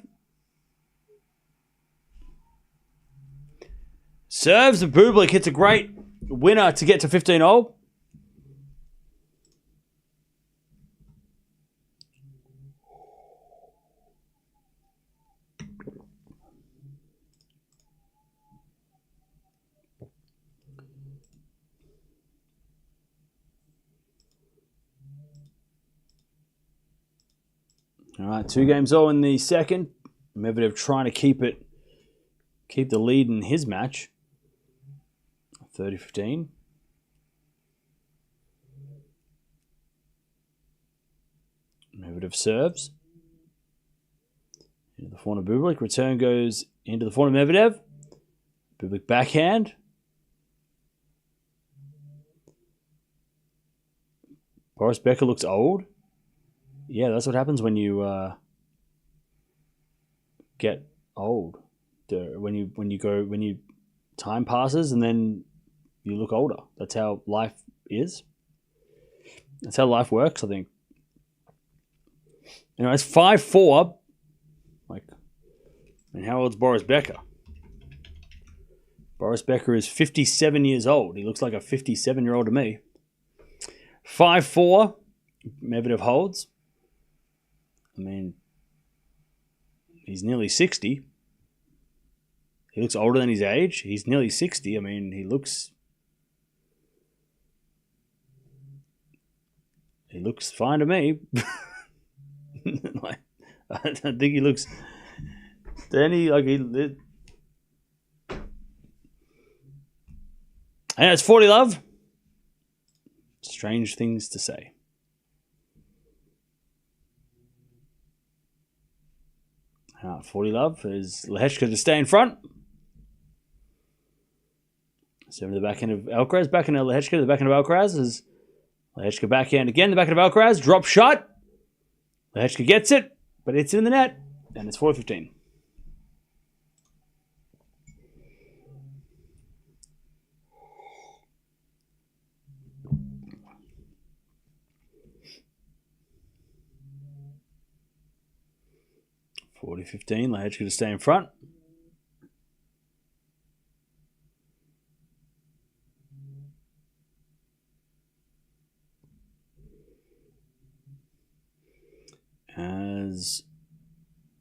Serves and Bublik hits a great winner to get to 15-0. All right, 2 games all in the second. Medvedev trying to keep the lead in his match. 30-15. Medvedev serves. Into the forehand of Bublik. Return goes into the forehand of Medvedev. Bublik backhand. Boris Becker looks old. Yeah, that's what happens when you get old. When you time passes and then you look older. That's how life is. That's how life works, I think. You know, it's 5-4. Like, and how old's Boris Becker? Boris Becker is 57 years old. He looks like a 57-year-old to me. 5-4. Medvedev holds. I mean, he's nearly 60. He looks older than his age. He's nearly 60. I mean, he looks fine to me. Like, I don't think he looks any like he. And it's 40 love. Strange things to say. — 40 love is Lehechka to stay in front. 7 to the backhand of Alcaraz. Backhand of Lehechka to the backhand of Alcaraz is Lehechka backhand again. The backhand of Alcaraz. Drop shot. Lehechka gets it, but it's in the net. And it's 4-15. Lehechka to stay in front. As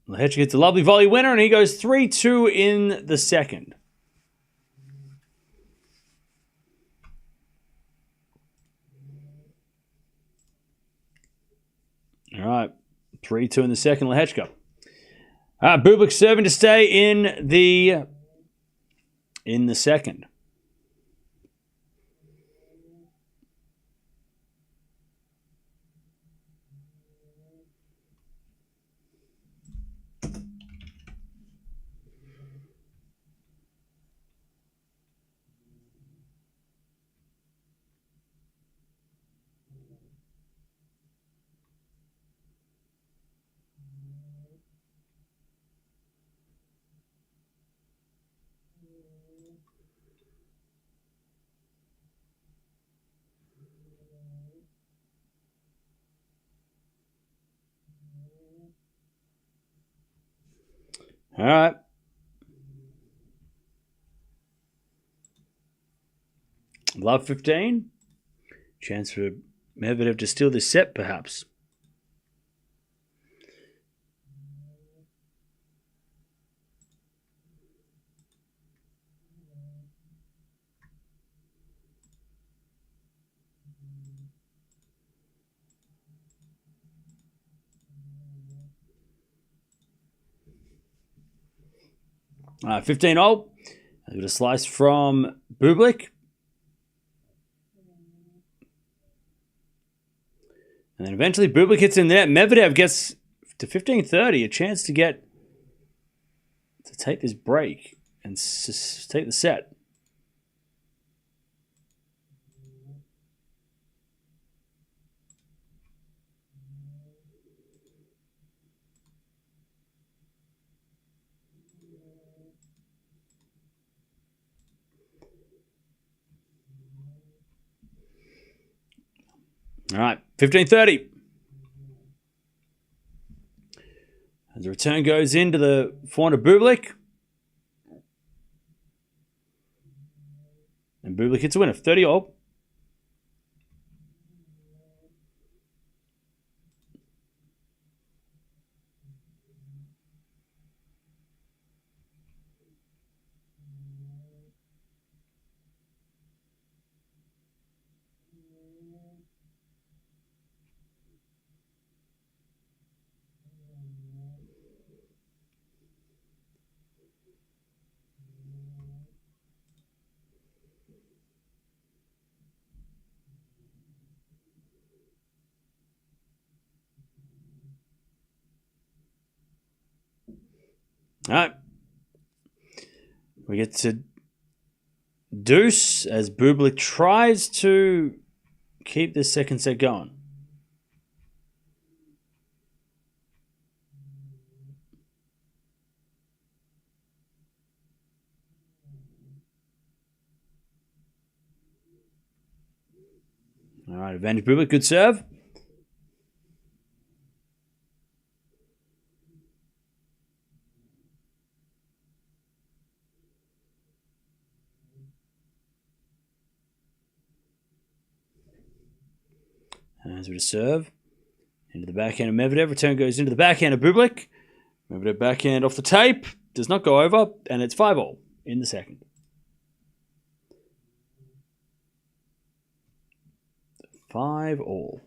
Lehechka gets a lovely volley winner, and he goes 3-2 in the second. All right, 3-2 in the second, Lehechka. Bublik serving to stay in the second. All right. Love 15. Chance for Medvedev to steal this set, perhaps. All right, 15-0. I've got a slice from Bublik. And then eventually Bublik hits in there. Medvedev gets to 15-30, a chance to take this break and take the set. All right, 15-30. As the return goes into the forehand of Bublik. And Bublik hits a winner, 30-0. All right. We get to deuce as Bublik tries to keep this second set going. All right, advantage Bublik. Good serve. As we serve. Into the backhand of Medvedev. Return goes into the backhand of Bublik. Medvedev backhand off the tape. Does not go over. And it's 5-all in the second. 5-all.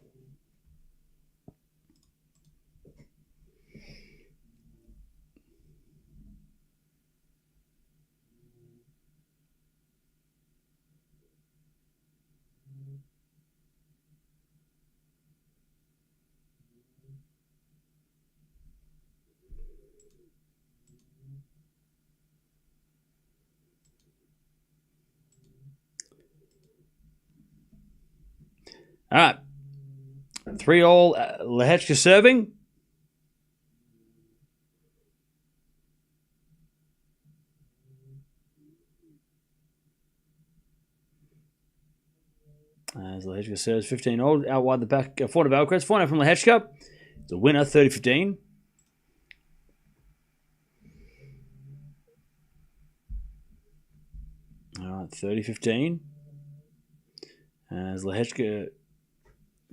All right. 3-all. Lehechka serving. As Lehechka serves 15-all. Out wide the back. Forehand of Alcaraz. Forehand from Lehechka. It's a winner, 30-15. All right, 30-15. As Lehechka...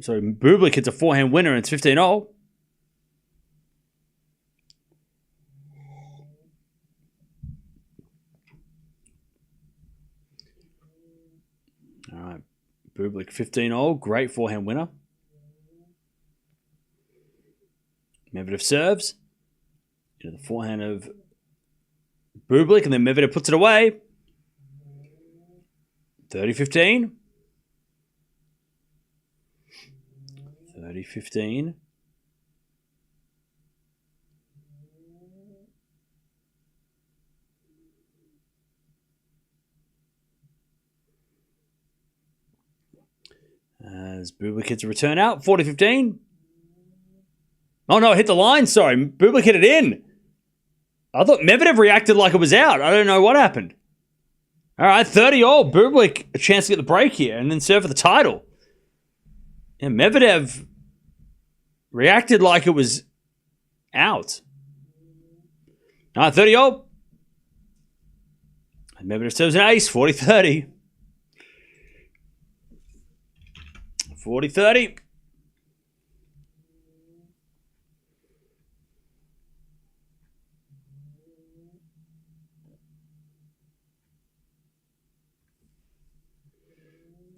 Sorry, Bublik hits a forehand winner and it's 15-all. All right, Bublik 15-all. Great forehand winner. Medvedev serves. Into the forehand of Bublik and then Medvedev puts it away. 30-15. 30-15. As Bublik hits a return out. 40-15. Oh no, it hit the line. Sorry. Bublik hit it in. I thought Medvedev reacted like it was out. I don't know what happened. All right, 30-all. Bublik, a chance to get the break here and then serve for the title. Yeah, Medvedev reacted like it was out. All right, 30-all. Medvedev serves an ace, 40-30. 40-30.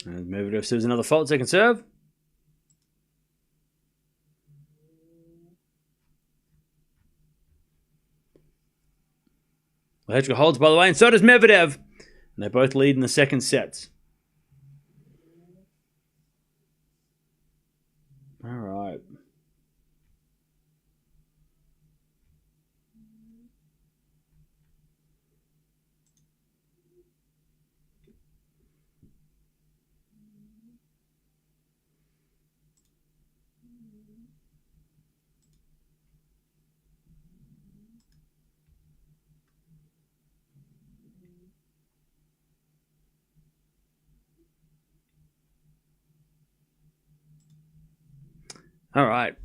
And Medvedev serves another fault, second serve. Lehechka holds, by the way, and so does Medvedev. And they both lead in the second sets. All right. All right.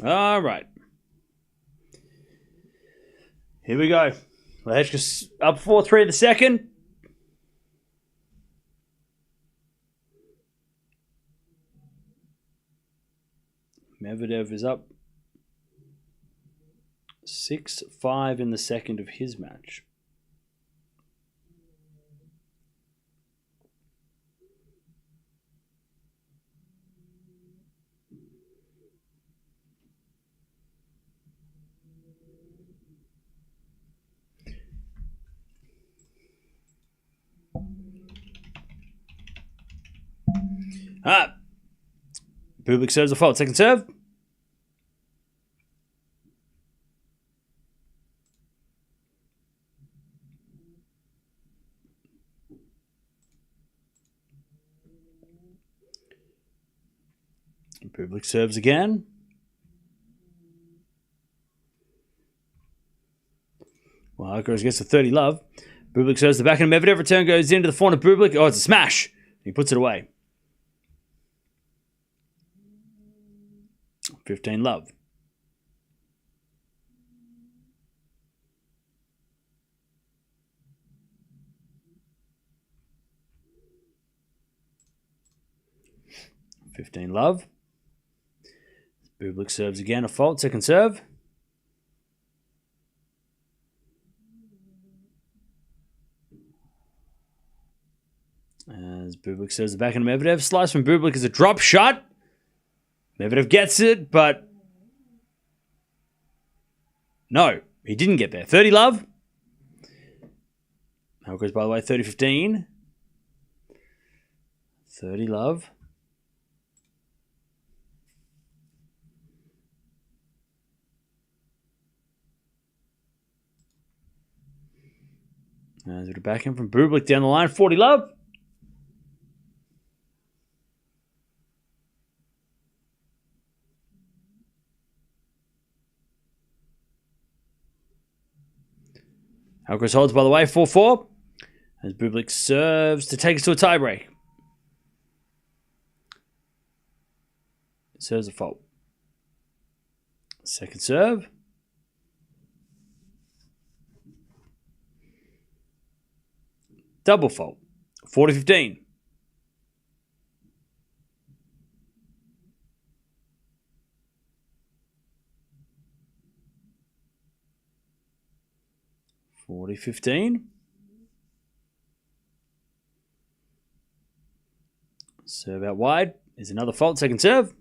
All right. Here we go. Lehechka's up 4-3 in the second. Medvedev is up 6-5 in the second of his match. Bublik serves the fault. Second serve. Bublik serves again. Well, Alcaraz gets to 30 love. Bublik serves the backhand. Medvedev return goes into the forehand of Bublik. Oh, it's a smash. He puts it away. 15 love. Bublik serves again, a fault. Second serve. As Bublik serves the backhand of Medvedev. Slice from Bublik is a drop shot. Medvedev gets it, but no, he didn't get there. 30 love. Alcaraz, by the way, 30-15. 30 love. As we back in from Bublik down the line, 40 love. Alcaraz holds, by the way, 4-4. As Bublik serves to take us to a tiebreak. Serves a fault. Second serve. Double fault. 40-15. Serve out wide is another fault. Second serve.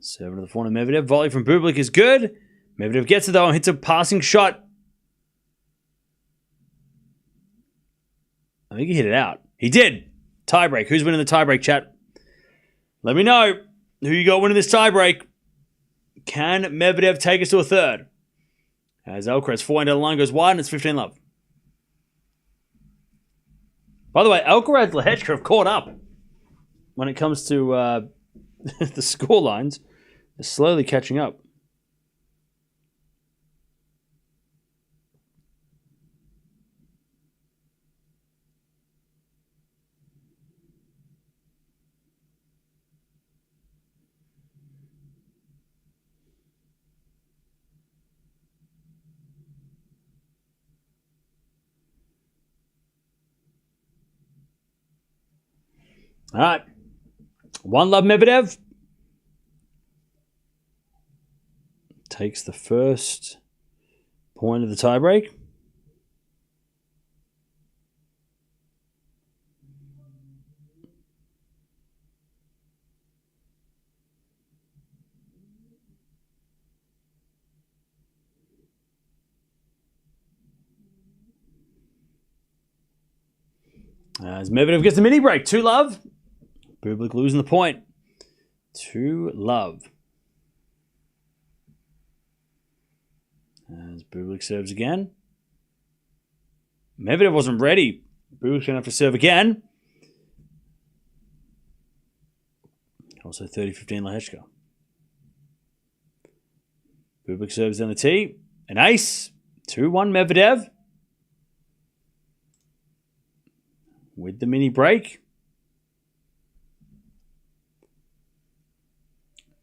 Serve to the forehand of Medvedev. Volley from Bublik is good. Medvedev gets it though and hits a passing shot. I think he hit it out. He did. Tiebreak. Who's winning the tiebreak, chat? Let me know who you got winning this tiebreak. Can Medvedev take us to a third? As Alcaraz forehand down the line goes wide and it's 15 love. By the way, Alcaraz and Lehechka have caught up when it comes to the score lines. They're slowly catching up. All right. 1 love Medvedev. Takes the first point of the tiebreak. As Medvedev gets the mini break. 2 love. Bublik losing the point. 2 love. As Bublik serves again. Medvedev wasn't ready. Bublik's going to have to serve again. Also 30-15 Lehechka. Bublik serves down the tee. An ace. 2-1 Medvedev. With the mini break.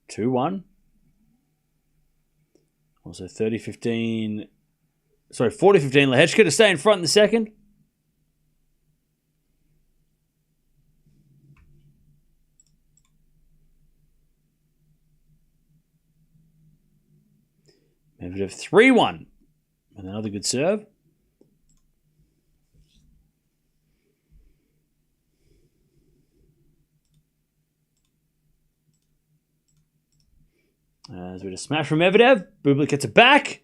2-1. Also 40-15 Lehechka to stay in front in the second. Medvedev 3-1. And another good serve. As we just smash from Medvedev. Bublik gets it back.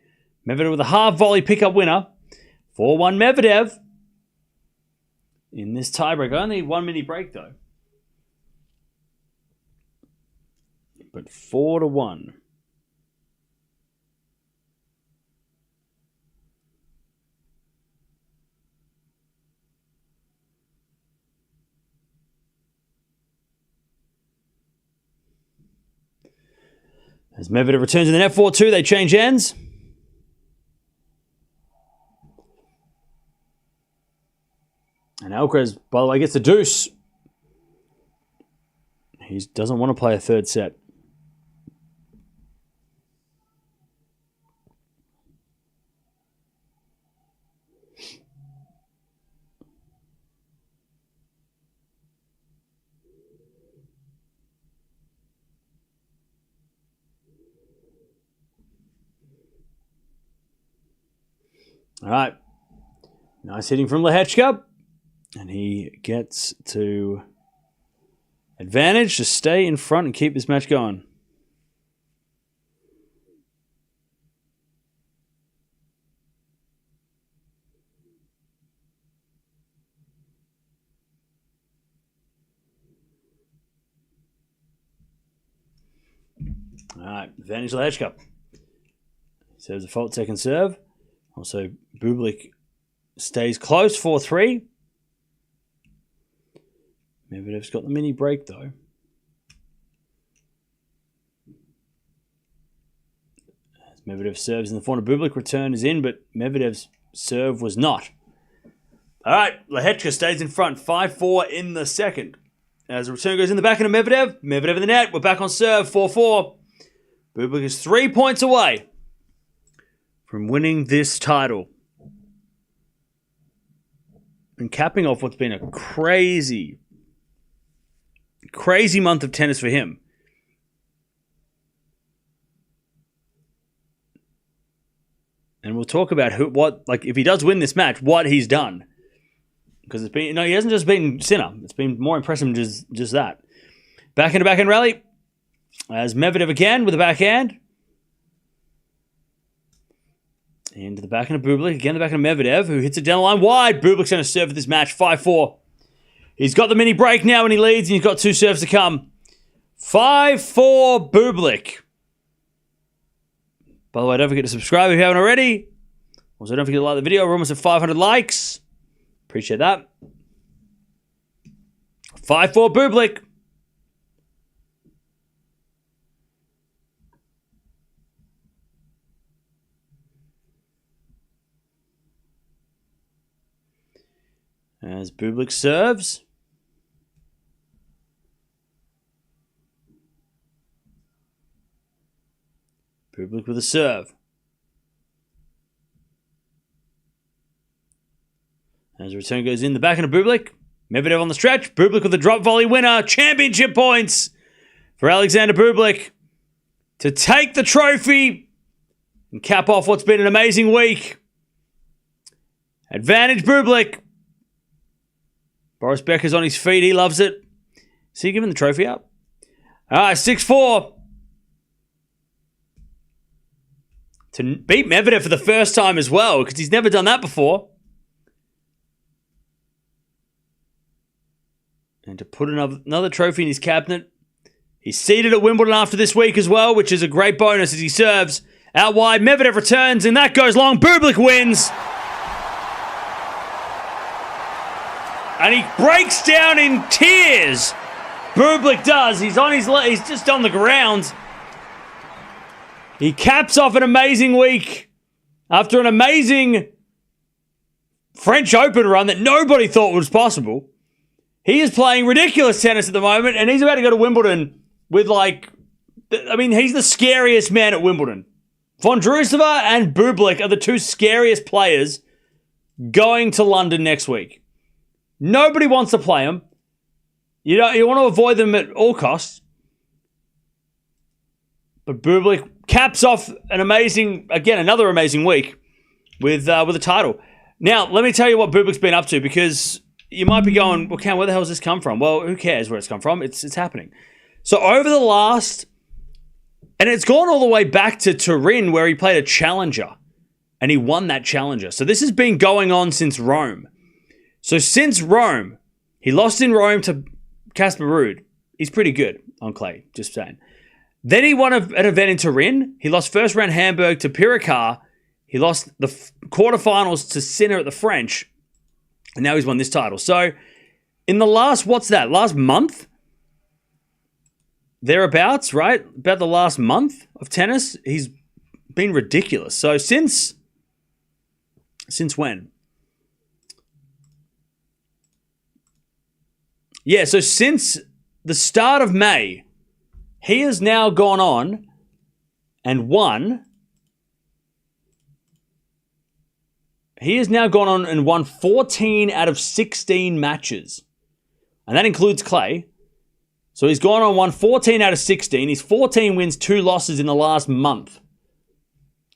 Medvedev with a half volley pickup winner. 4-1 Medvedev in this tiebreak. Only 1 mini break though. But 4-1. As Medvedev returns in the net 4-2, they change ends. And Alcaraz, by the way, gets the deuce. He doesn't want to play a third set. All right. Nice hitting from Lehechka. And he gets to advantage to stay in front and keep this match going. All right. Advantage Lehechka. Serves a fault second serve. Also, Bublik stays close, 4-3. Medvedev's got the mini break, though. As Medvedev serves in the corner, Bublik return is in, but Medvedev's serve was not. All right, Lehechka stays in front, 5-4 in the second. As the return goes in the back of Medvedev, Medvedev in the net, we're back on serve, 4-4. Bublik is 3 points away from winning this title. And capping off what's been a crazy month of tennis for him. And we'll talk about if he does win this match, what he's done. Because he hasn't just beaten Sinner. It's been more impressive than just that. Back into backhand rally. As Medvedev again with the backhand. Into the backhand of Bublik. Again, the backhand of Medvedev, who hits it down the line wide. Bublik's going to serve for this match, 5-4. He's got the mini break now and he leads, and he's got 2 serves to come. 5-4 Bublik. By the way, don't forget to subscribe if you haven't already. Also, don't forget to like the video. We're almost at 500 likes. Appreciate that. 5-4 Bublik. As Bublik serves. Bublik with a serve. As the return goes in the backhand of Bublik. Medvedev on the stretch. Bublik with a drop volley winner. Championship points for Alexander Bublik to take the trophy and cap off what's been an amazing week. Advantage Bublik. Boris Becker's on his feet. He loves it. Is he giving the trophy up? All right, 6-4. To beat Medvedev for the first time as well, because he's never done that before. And to put another trophy in his cabinet. He's seated at Wimbledon after this week as well, which is a great bonus as he serves. Out wide, Medvedev returns, and that goes long. Bublik wins. And he breaks down in tears. Bublik does. He's just on the ground. He caps off an amazing week after an amazing French Open run that nobody thought was possible. He is playing ridiculous tennis at the moment, and he's about to go to Wimbledon with he's the scariest man at Wimbledon. Vondrousova and Bublik are the 2 scariest players going to London next week. Nobody wants to play them. You want to avoid them at all costs. But Bublik caps off another amazing week with a title. Now, let me tell you what Bublik's been up to, because you might be going, well, Cam, where the hell has this come from? Well, who cares where it's come from? It's happening. So over the last, and it's gone all the way back to Turin, where he played a challenger and he won that challenger. So this has been going on since Rome. So since Rome, he lost in Rome to Casper Ruud. He's pretty good on clay, just saying. Then he won an event in Turin. He lost first round Hamburg to Pirikar. He lost the quarterfinals to Sinner at the French. And now he's won this title. So in the last month? Thereabouts, right? About the last month of tennis, he's been ridiculous. So since when? Yeah, so since the start of May, he has now gone on and won. He has now gone on and won 14 out of 16 matches. And that includes clay. So he's gone on and won 14 out of 16. He's 14 wins, 2 losses in the last month.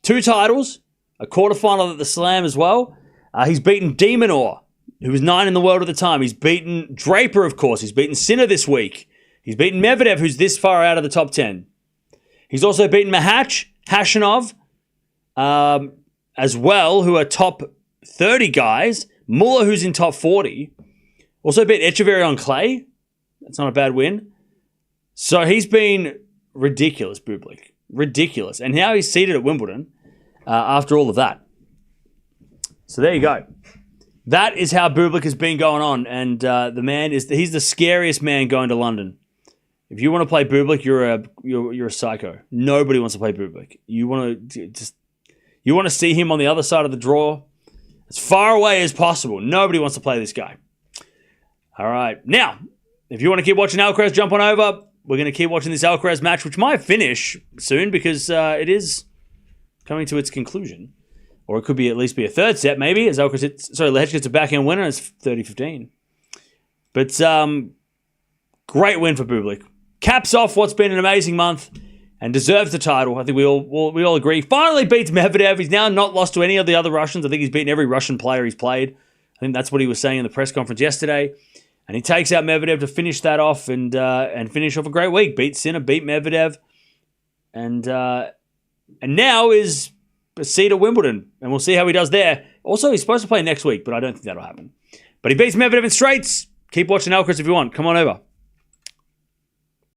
2 titles, a quarterfinal at the Slam as well. He's beaten De Minaur, who was 9 in the world at the time. He's beaten Draper, of course. He's beaten Sinner this week. He's beaten Medvedev, who's this far out of the top 10. He's also beaten Mahac, Hashanov, as well, who are top 30 guys. Muller, who's in top 40. Also beat Echeverry on clay. That's not a bad win. So he's been ridiculous, Bublik. Ridiculous. And now he's seated at Wimbledon after all of that. So there you go. That is how Bublik has been going on. And the man he's the scariest man going to London. If you want to play Bublik, you're a psycho. Nobody wants to play Bublik. You want to see him on the other side of the draw as far away as possible. Nobody wants to play this guy. All right. Now, if you want to keep watching Alcaraz, jump on over. We're going to keep watching this Alcaraz match, which might finish soon because it is coming to its conclusion. Or it could at least be a third set, maybe, as Lehecka gets a backhand winner, and it's 30-15. But great win for Bublik. Caps off what's been an amazing month and deserves the title. I think we all agree. Finally beats Medvedev. He's now not lost to any of the other Russians. I think he's beaten every Russian player he's played. I think that's what he was saying in the press conference yesterday. And he takes out Medvedev to finish that off and finish off a great week. Beat Sinner, beat Medvedev, and now is a seed at Wimbledon. And we'll see how he does there. Also, he's supposed to play next week, but I don't think that'll happen. But he beats Medvedev in straights. Keep watching Alcaraz if you want. Come on over.